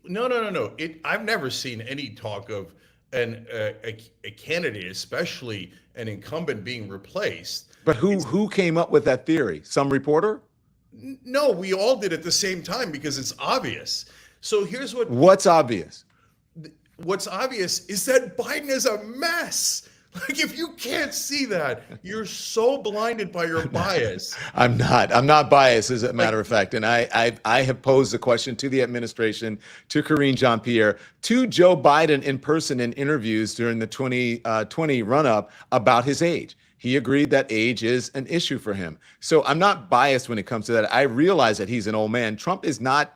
No. I've never seen any talk of a candidate, especially an incumbent, being replaced. But who came up with that theory? Some reporter? No, we all did at the same time because it's obvious. So here's what's obvious. What's obvious is that Biden is a mess. Like, if you can't see that, you're so blinded by your bias. I'm not biased, as a matter of fact. And I have posed the question to the administration, to Karine Jean-Pierre, to Joe Biden in person in interviews during the 2020 run-up about his age. He agreed that age is an issue for him. So I'm not biased when it comes to that. I realize that he's an old man. Trump is not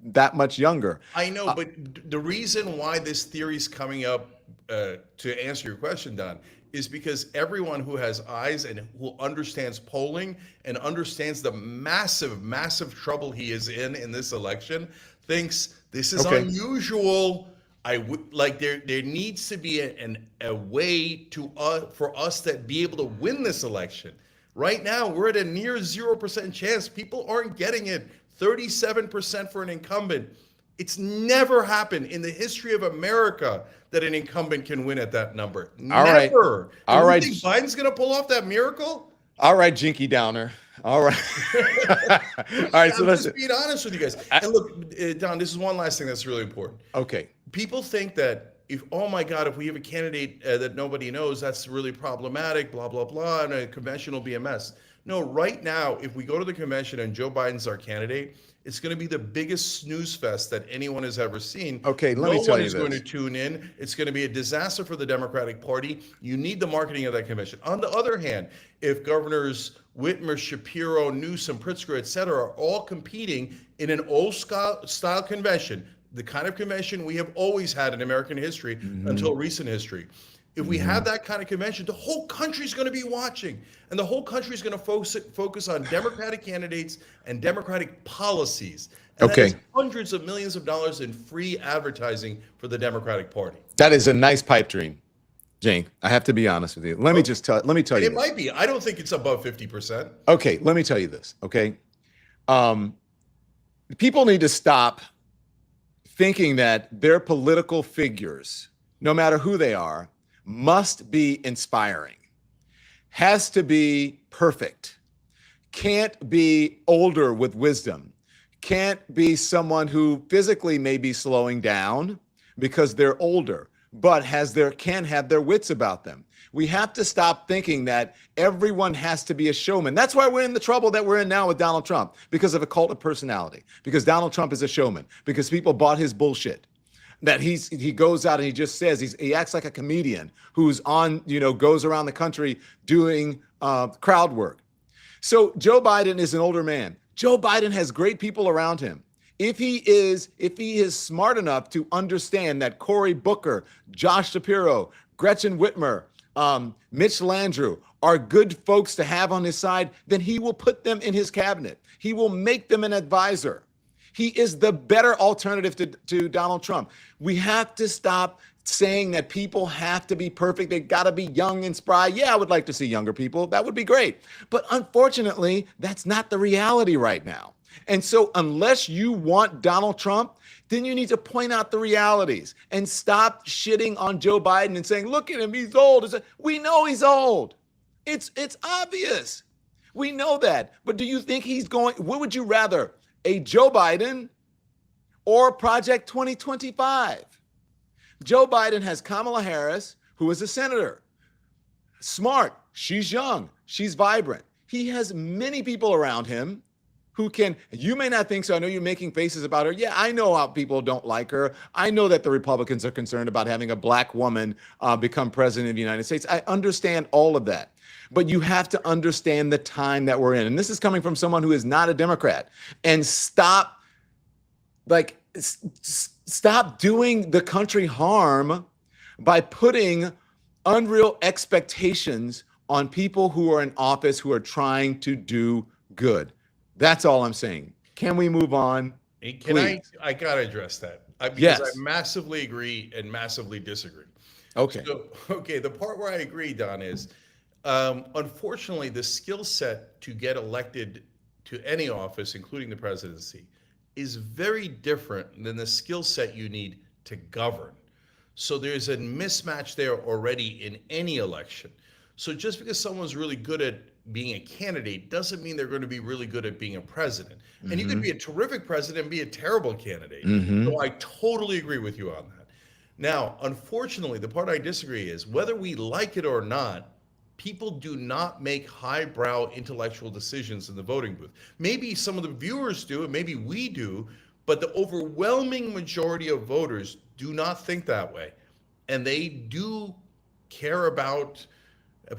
that much younger. I know, but the reason why this theory is coming up, to answer your question, Don, is because everyone who has eyes and who understands polling and understands the massive, massive trouble he is in this election thinks this is unusual. There needs to be a way to for us to be able to win this election. Right now, we're at a near 0% chance. People aren't getting it. 37% for an incumbent. It's never happened in the history of America that an incumbent can win at that number. Never. All right. You think Biden's going to pull off that miracle? All right, Jinky Downer. All right. All right. So I'm just being honest with you guys. And look, Don, this is one last thing that's really important. Okay. People think that oh my God, if we have a candidate that nobody knows, that's really problematic, blah, blah, blah, and a convention will be a mess. No, right now, if we go to the convention and Joe Biden's our candidate, it's going to be the biggest snooze fest that anyone has ever seen. Okay, let me tell you this. No one is going to tune in. It's going to be a disaster for the Democratic Party. You need the marketing of that convention. On the other hand, if Governors Whitmer, Shapiro, Newsom, Pritzker, et cetera, are all competing in an old-style convention, the kind of convention we have always had in American history until recent history. If we have that kind of convention, the whole country's going to be watching, and the whole country is going to focus on Democratic candidates and Democratic policies. And that is hundreds of millions of dollars in free advertising for the Democratic Party. That is a nice pipe dream, Cenk. I have to be honest with you. Let me tell you. It might be. I don't think it's above 50%. Okay, let me tell you this. Okay, people need to stop thinking that their political figures, no matter who they are, must be inspiring, has to be perfect, can't be older with wisdom, can't be someone who physically may be slowing down because they're older, but can have their wits about them. We have to stop thinking that everyone has to be a showman. That's why we're in the trouble that we're in now with Donald Trump, because of a cult of personality, because Donald Trump is a showman, because people bought his bullshit. That he goes out and he just says he acts like a comedian who's on, goes around the country doing crowd work. So Joe Biden is an older man. Joe Biden has great people around him. If he is smart enough to understand that Cory Booker, Josh Shapiro, Gretchen Whitmer, Mitch Landrieu are good folks to have on his side, then he will put them in his cabinet. He will make them an advisor. He is the better alternative to Donald Trump. We have to stop saying that people have to be perfect. They got to be young and spry. Yeah, I would like to see younger people. That would be great. But unfortunately, that's not the reality right now. And so unless you want Donald Trump, then you need to point out the realities and stop shitting on Joe Biden and saying, look at him, he's old. We know he's old. It's obvious. We know that. But do you think what would you rather? A Joe Biden or Project 2025. Joe Biden has Kamala Harris, who is a senator. Smart. She's young. She's vibrant. He has many people around him who can, you may not think so. I know you're making faces about her. Yeah, I know how people don't like her. I know that the Republicans are concerned about having a black woman become president of the United States. I understand all of that. But you have to understand the time that we're in. And this is coming from someone who is not a Democrat. And stop doing the country harm by putting unreal expectations on people who are in office who are trying to do good. That's all I'm saying. Can we move on? I gotta address that. Because Yes. I massively agree and massively disagree. Okay. So, the part where I agree, Don, is unfortunately the skill set to get elected to any office, including the presidency, is very different than the skill set you need to govern. So there's a mismatch there already in any election. So just because someone's really good at being a candidate doesn't mean they're going to be really good at being a president. And you could be a terrific president and be a terrible candidate. So I totally agree with you on that. Now, unfortunately, the part I disagree is whether we like it or not, people do not make highbrow intellectual decisions in the voting booth. Maybe some of the viewers do, and maybe we do, but the overwhelming majority of voters do not think that way. And they do care about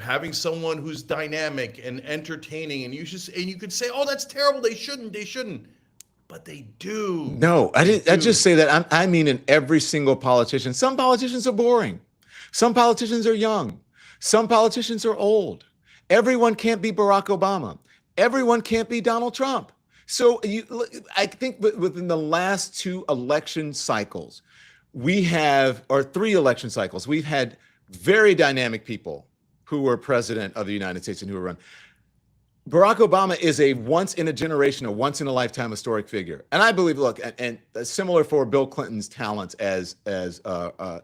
having someone who's dynamic and entertaining, and you could say, oh, that's terrible, they shouldn't, but they do. No, I just say that. I mean, in every single politician. Some politicians are boring. Some politicians are young. Some politicians are old. Everyone can't be Barack Obama. Everyone can't be Donald Trump. So I think within the last 2 election cycles, or 3 election cycles, we've had very dynamic people who were president of the United States and who were run. Barack Obama is a once in a generation, a once in a lifetime historic figure. And I believe, look, and similar for Bill Clinton's talents as a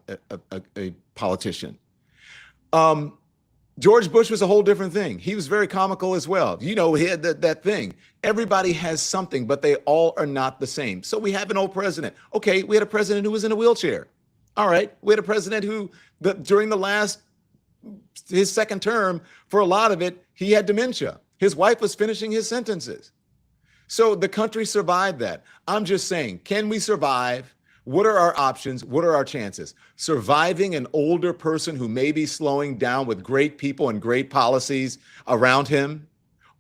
politician. George Bush was a whole different thing. He was very comical as well. He had that thing. Everybody has something, but they all are not the same. So we have an old president. Okay, we had a president who was in a wheelchair. All right, we had a president who, during his second term, for a lot of it, he had dementia. His wife was finishing his sentences. So the country survived that. I'm just saying, can we survive? What are our options? What are our chances? Surviving an older person who may be slowing down with great people and great policies around him,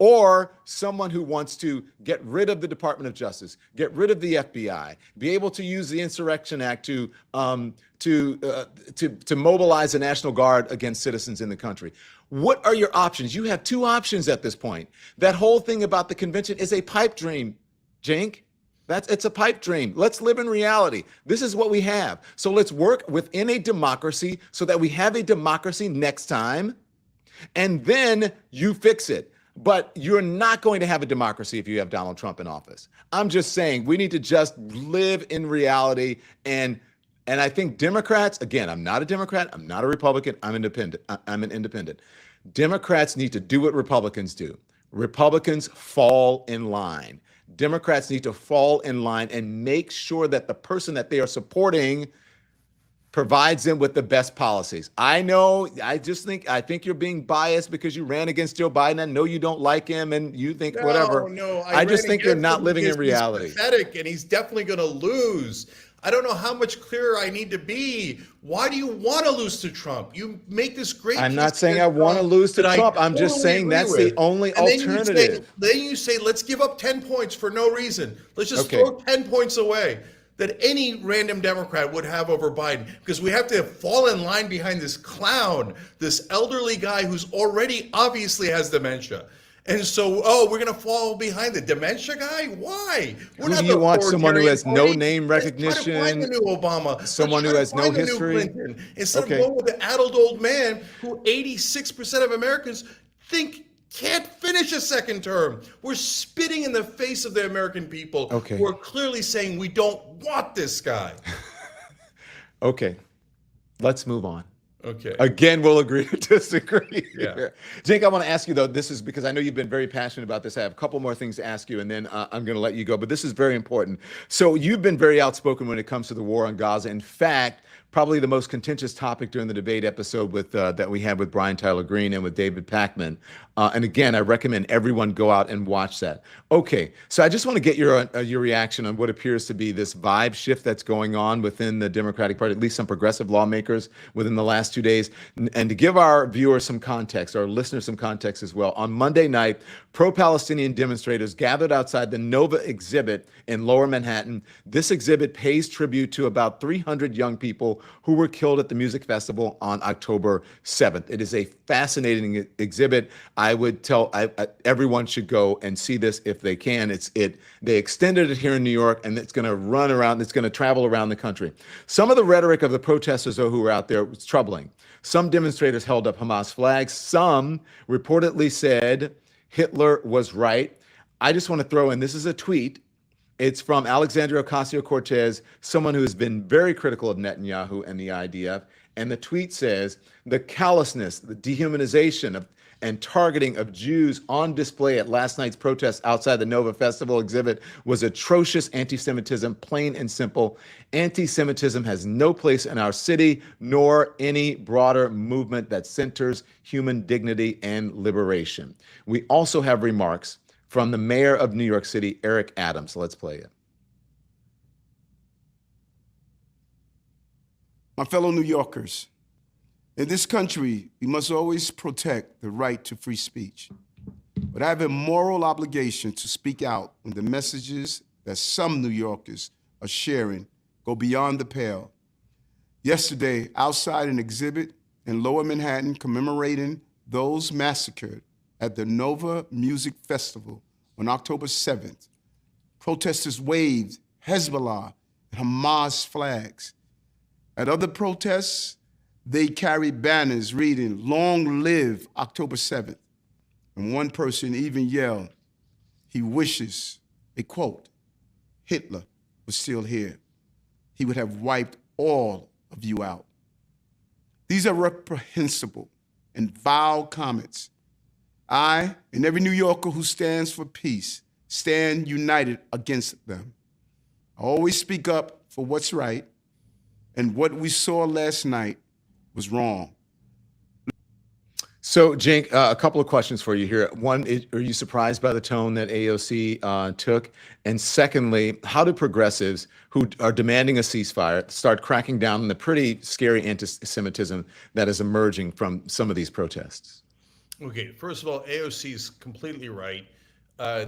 or someone who wants to get rid of the Department of Justice, get rid of the FBI, be able to use the Insurrection Act to mobilize a National Guard against citizens in the country. What are your options? You have 2 options at this point. That whole thing about the convention is a pipe dream, Cenk. It's a pipe dream. Let's live in reality. This is what we have. So let's work within a democracy so that we have a democracy next time, and then you fix it. But you're not going to have a democracy if you have Donald Trump in office. I'm just saying we need to just live in reality. And I think Democrats, again, I'm not a Democrat, I'm not a Republican, I'm independent. I'm an independent. Democrats need to do what Republicans do. Republicans fall in line. Democrats need to fall in line and make sure that the person that they are supporting provides them with the best policies. I know, I think you're being biased because you ran against Joe Biden. I know you don't like him and you think whatever. No, I just think you're not living in reality. He's pathetic and he's definitely going to lose. I don't know how much clearer I need to be. Why do you want to lose to Trump? You make this great. I'm not saying I want to lose to Trump. I'm just saying that's the only alternative. Then you say, let's give up 10 points for no reason. Let's just throw 10 points away that any random Democrat would have over Biden, because we have to fall in line behind this clown, this elderly guy who's already obviously has dementia. And so, we're going to fall behind the dementia guy? Why? Who do you want? Someone who has no name recognition? Let's try to find the new Obama. Someone who has no history? Instead of going with the addled old man who 86% of Americans think can't finish a second term. We're spitting in the face of the American people who are clearly saying we don't want this guy. Okay, let's move on. Okay. Again, we'll agree to disagree. Yeah. Cenk, I want to ask you, though, this is because I know you've been very passionate about this. I have a couple more things to ask you, and then I'm going to let you go. But this is very important. So you've been very outspoken when it comes to the war on Gaza. In fact, probably the most contentious topic during the debate episode with that we had with Brian Tyler Green and with David Pakman. And again, I recommend everyone go out and watch that. Okay, so I just want to get your reaction on what appears to be this vibe shift that's going on within the Democratic Party, at least some progressive lawmakers within the last 2 days. And to give our viewers some context, our listeners some context as well, on Monday night, pro-Palestinian demonstrators gathered outside the Nova exhibit in Lower Manhattan. This exhibit pays tribute to about 300 young people who were killed at the music festival on October 7th. It is a fascinating exhibit. I would tell everyone should go and see this if they can. They extended it here in New York, and it's going to run around. It's going to travel around the country. Some of the rhetoric of the protesters, though, who were out there was troubling. Some demonstrators held up Hamas flags. Some reportedly said Hitler was right. I just want to throw in, this is a tweet. It's from Alexandria Ocasio-Cortez, someone who has been very critical of Netanyahu and the IDF. And the tweet says, the callousness, the dehumanization of and targeting of Jews on display at last night's protest outside the Nova Festival exhibit was atrocious anti-Semitism, plain and simple. Anti-Semitism has no place in our city, nor any broader movement that centers human dignity and liberation. We also have remarks from the mayor of New York City, Eric Adams. Let's play it. My fellow New Yorkers, in this country, we must always protect the right to free speech. But I have a moral obligation to speak out when the messages that some New Yorkers are sharing go beyond the pale. Yesterday, outside an exhibit in Lower Manhattan commemorating those massacred at the Nova Music Festival on October 7th, protesters waved Hezbollah and Hamas flags. At other protests, they carried banners reading, "Long live October 7th." And one person even yelled, he wishes, a quote, Hitler was still here. He would have wiped all of you out. These are reprehensible and vile comments. I, and every New Yorker who stands for peace, stand united against them. I always speak up for what's right, and what we saw last night was wrong. So, Cenk, a couple of questions for you here. One, are you surprised by the tone that AOC took? And secondly, how do progressives who are demanding a ceasefire start cracking down on the pretty scary anti-Semitism that is emerging from some of these protests? Okay, first of all, AOC is completely right.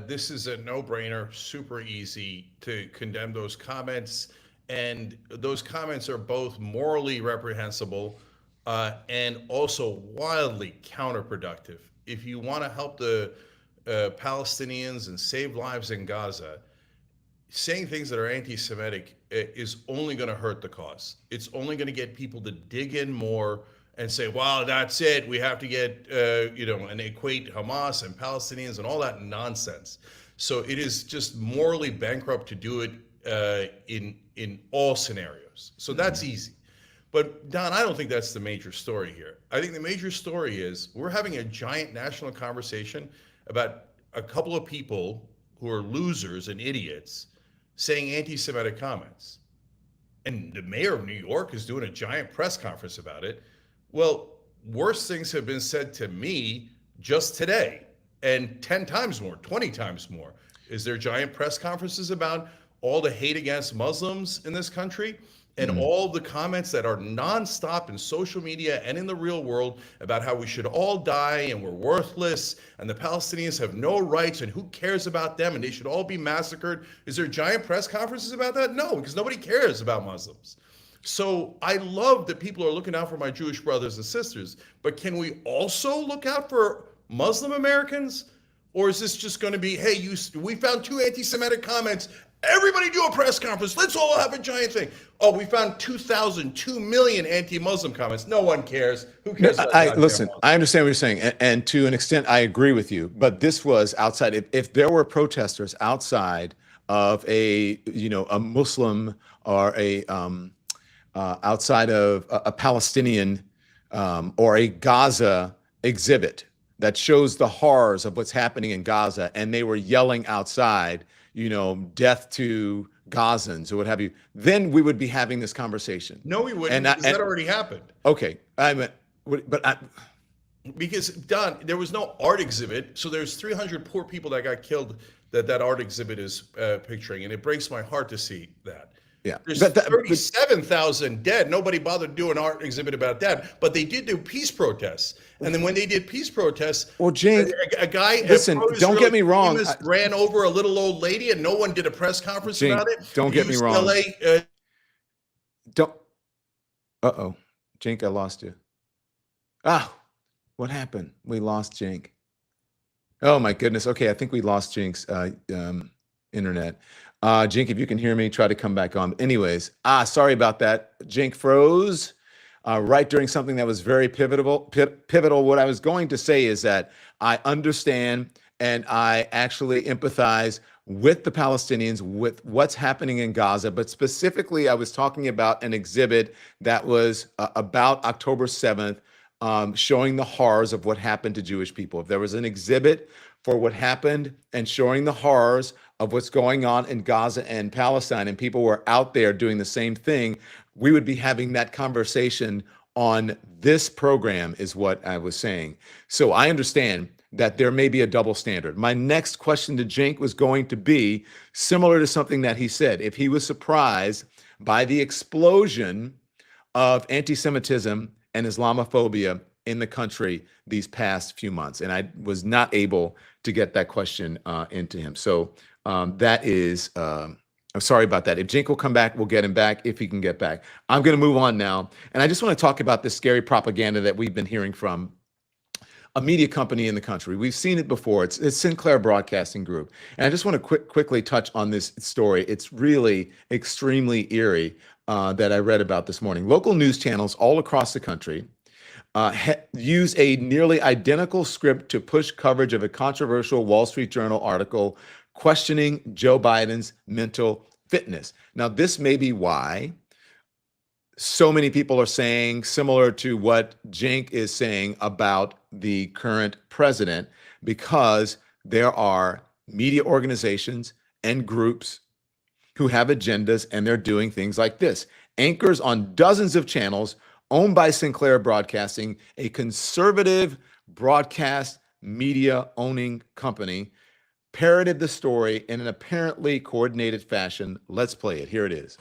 This is a no-brainer, super easy to condemn those comments. And those comments are both morally reprehensible and also wildly counterproductive. If you want to help the Palestinians and save lives in Gaza, saying things that are anti-Semitic is only going to hurt the cause. It's only going to get people to dig in more and say, well, that's it. We have to get, and equate Hamas and Palestinians and all that nonsense. So it is just morally bankrupt to do it in all scenarios. So that's easy. But Don, I don't think that's the major story here. I think the major story is we're having a giant national conversation about a couple of people who are losers and idiots saying anti-Semitic comments. And the mayor of New York is doing a giant press conference about it. Well, worse things have been said to me just today, and 10 times more, 20 times more. Is there giant press conferences about all the hate against Muslims in this country and all the comments that are nonstop in social media and in the real world about how we should all die and we're worthless and the Palestinians have no rights and who cares about them and they should all be massacred? Is there giant press conferences about that? No, because nobody cares about Muslims. So I love that people are looking out for my Jewish brothers and sisters, but can we also look out for Muslim Americans? Or is this just going to be, hey, we found 2 anti-Semitic comments. Everybody do a press conference. Let's all have a giant thing. Oh, we found 2 million anti-Muslim comments. No one cares. Who cares? Listen, I understand what you're saying. And to an extent, I agree with you. But this was outside. If there were protesters outside of a Muslim or outside of a Palestinian or a Gaza exhibit that shows the horrors of what's happening in Gaza, and they were yelling outside, death to Gazans or what have you, then we would be having this conversation. No, we wouldn't, because that already happened. Okay, because Don, there was no art exhibit, so there's 300 poor people that got killed that art exhibit is picturing, and it breaks my heart to see that. Yeah, there's 37,000 dead. Nobody bothered to do an art exhibit about that, but they did do peace protests. And then when they did peace protests, well, Cenk, a guy, listen, don't get me wrong, ran over a little old lady, and no one did a press conference Cenk, about it. Don't get me wrong. Cenk, I lost you. What happened? We lost Cenk. Oh my goodness. Okay, I think we lost Cenk's internet. Cenk, if you can hear me, try to come back on. Anyways, sorry about that. Cenk froze right during something that was very pivotal. What I was going to say is that I understand and I actually empathize with the Palestinians, with what's happening in Gaza, but specifically I was talking about an exhibit that was about October 7th, showing the horrors of what happened to Jewish people. If there was an exhibit for what happened and showing the horrors of what's going on in Gaza and Palestine, and people were out there doing the same thing, we would be having that conversation on this program, is what I was saying. So I understand that there may be a double standard. My next question to Cenk was going to be similar to something that he said. If he was surprised by the explosion of anti-Semitism and Islamophobia in the country these past few months. And I was not able to get that question into him. So that is, I'm sorry about that. If Cenk will come back, we'll get him back if he can get back. I'm going to move on now. And I just want to talk about this scary propaganda that we've been hearing from a media company in the country. We've seen it before. It's Sinclair Broadcasting Group. And I just want to quickly touch on this story. It's really extremely eerie that I read about this morning. Local news channels all across the country use a nearly identical script to push coverage of a controversial Wall Street Journal article questioning Joe Biden's mental fitness. Now, this may be why so many people are saying, similar to what Cenk is saying about the current president, because there are media organizations and groups who have agendas, and they're doing things like this. Anchors on dozens of channels owned by Sinclair Broadcasting, a conservative broadcast media owning company, parroted the story in an apparently coordinated fashion. Let's play it. Here it is.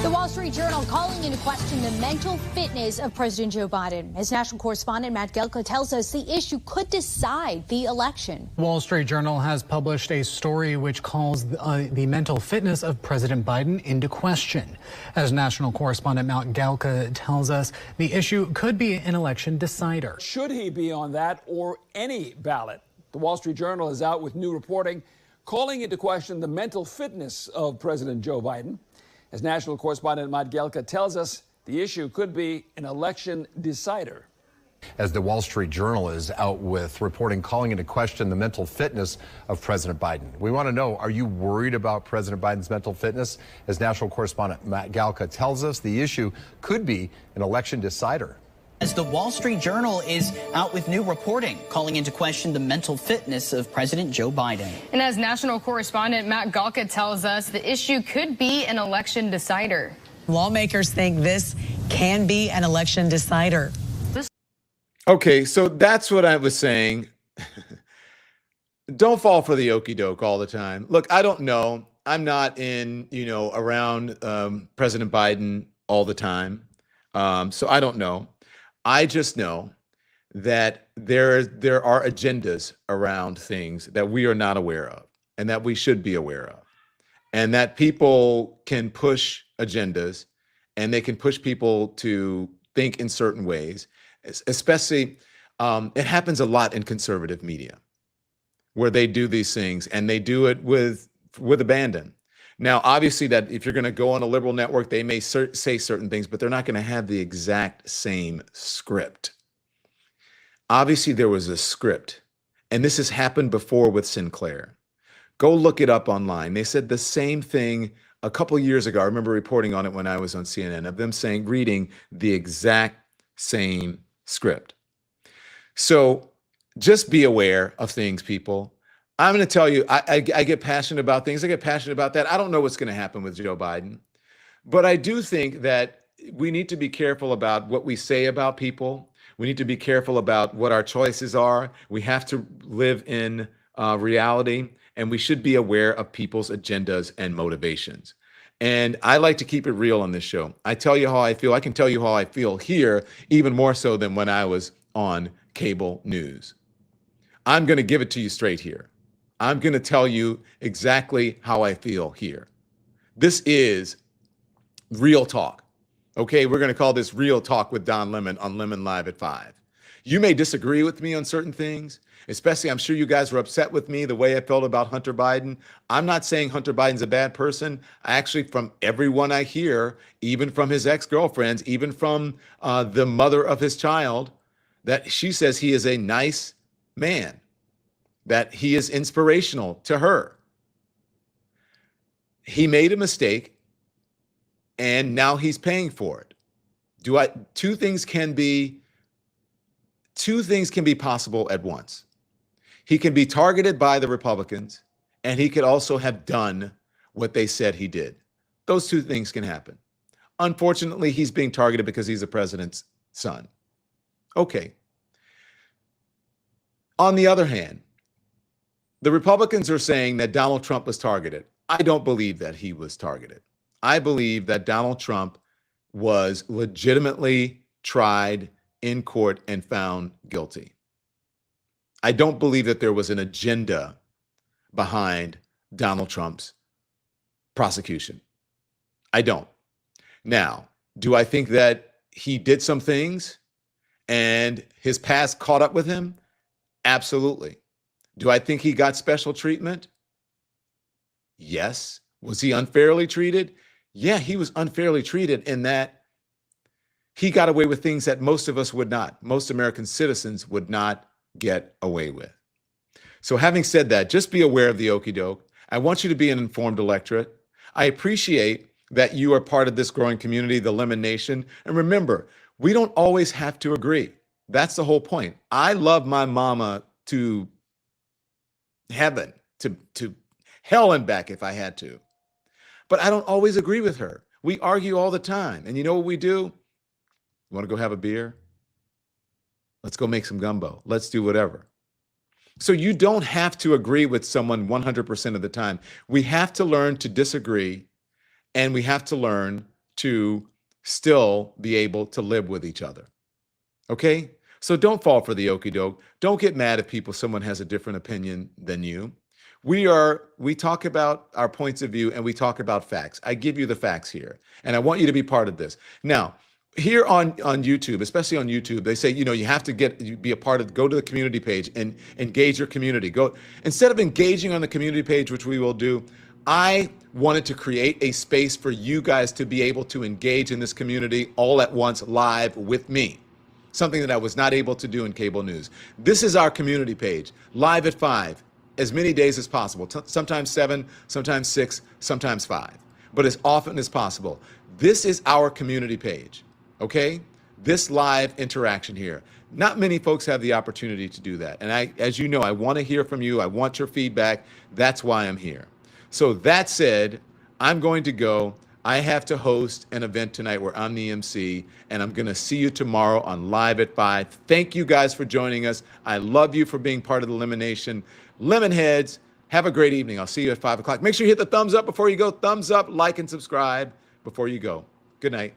The Wall Street Journal calling into question the mental fitness of President Joe Biden. As national correspondent Matt Gelka tells us, the issue could decide the election. Wall Street Journal has published a story which calls the mental fitness of President Biden into question. As national correspondent Matt Gelka tells us, the issue could be an election decider. Should he be on that or any ballot? The Wall Street Journal is out with new reporting calling into question the mental fitness of President Joe Biden. As national correspondent Matt Gelka tells us, the issue could be an election decider. As the Wall Street Journal is out with reporting calling into question the mental fitness of President Biden. We want to know, are you worried about President Biden's mental fitness? As national correspondent Matt Gelka tells us, the issue could be an election decider. As the Wall Street Journal is out with new reporting calling into question the mental fitness of President Joe Biden. And as national correspondent Matt Gelka tells us, the issue could be an election decider. Lawmakers think this can be an election decider. Okay, so that's what I was saying. Don't fall for the okie doke all the time. Look, I don't know. I'm not around President Biden all the time. So I don't know. I just know that there are agendas around things that we are not aware of and that we should be aware of, and that people can push agendas and they can push people to think in certain ways, especially it happens a lot in conservative media where they do these things and they do it with abandon. Now, obviously, that if you're going to go on a liberal network, they may say certain things, but they're not going to have the exact same script. Obviously, there was a script, and this has happened before with Sinclair, Go look it up online. They said the same thing a couple years ago. I remember reporting on it when I was on CNN, of them saying, reading the exact same script. So just be aware of things, people. I'm going to tell you, I get passionate about things. I get passionate about that. I don't know what's going to happen with Joe Biden, but I do think that we need to be careful about what we say about people. We need to be careful about what our choices are. We have to live in reality, and we should be aware of people's agendas and motivations. And I like to keep it real on this show. I tell you how I feel. I can tell you how I feel here, even more so than when I was on cable news. I'm going to give it to you straight here. I'm going to tell you exactly how I feel here. This is real talk. Okay, we're going to call this Real Talk with Don Lemon on Lemon Live at 5. You may disagree with me on certain things, especially I'm sure you guys were upset with me the way I felt about Hunter Biden. I'm not saying Hunter Biden's a bad person. Actually, from everyone I hear, even from his ex-girlfriends, even from the mother of his child, that she says he is a nice man, that he is inspirational to her. He made a mistake, and now he's paying for it. Two things can be possible at once. He can be targeted by the Republicans, and he could also have done what they said he did. Those two things can happen. Unfortunately, he's being targeted because he's the president's son. Okay. On the other hand, the Republicans are saying that Donald Trump was targeted. I don't believe that he was targeted. I believe that Donald Trump was legitimately tried in court and found guilty. I don't believe that there was an agenda behind Donald Trump's prosecution. I don't. Now, do I think that he did some things and his past caught up with him? Absolutely. Do I think he got special treatment? Yes. Was he unfairly treated? Yeah, he was unfairly treated in that he got away with things that most of us would not. Most American citizens would not get away with. So having said that, just be aware of the okie doke. I want you to be an informed electorate. I appreciate that you are part of this growing community, the Lemon Nation. And remember, we don't always have to agree. That's the whole point. I love my mama to heaven, to hell and back if I had to. But I don't always agree with her. We argue all the time. And you know what we do? You want to go have a beer? Let's go make some gumbo. Let's do whatever. So you don't have to agree with someone 100% of the time. We have to learn to disagree, and we have to learn to still be able to live with each other. Okay? So don't fall for the okie doke. Don't get mad if someone has a different opinion than you. We talk about our points of view, and we talk about facts. I give you the facts here, and I want you to be part of this. Now, here on YouTube, especially on YouTube, they say, you have to be a part of, go to the community page and engage your community. Instead of engaging on the community page, which we will do, I wanted to create a space for you guys to be able to engage in this community all at once live with me. Something that I was not able to do in cable news. This is our community page, live at 5. As many days as possible, sometimes 7, sometimes 6, sometimes 5, but as often as possible. This is our community page, okay? This live interaction here. Not many folks have the opportunity to do that. And as you know, I want to hear from you. I want your feedback. That's why I'm here. So that said, I'm going to go. I have to host an event tonight where I'm the MC, and I'm going to see you tomorrow on Live at 5. Thank you guys for joining us. I love you for being part of the Lemon Nation. Lemonheads, have a great evening. I'll see you at 5 o'clock. Make sure you hit the thumbs up before you go. Thumbs up, like, and subscribe before you go. Good night.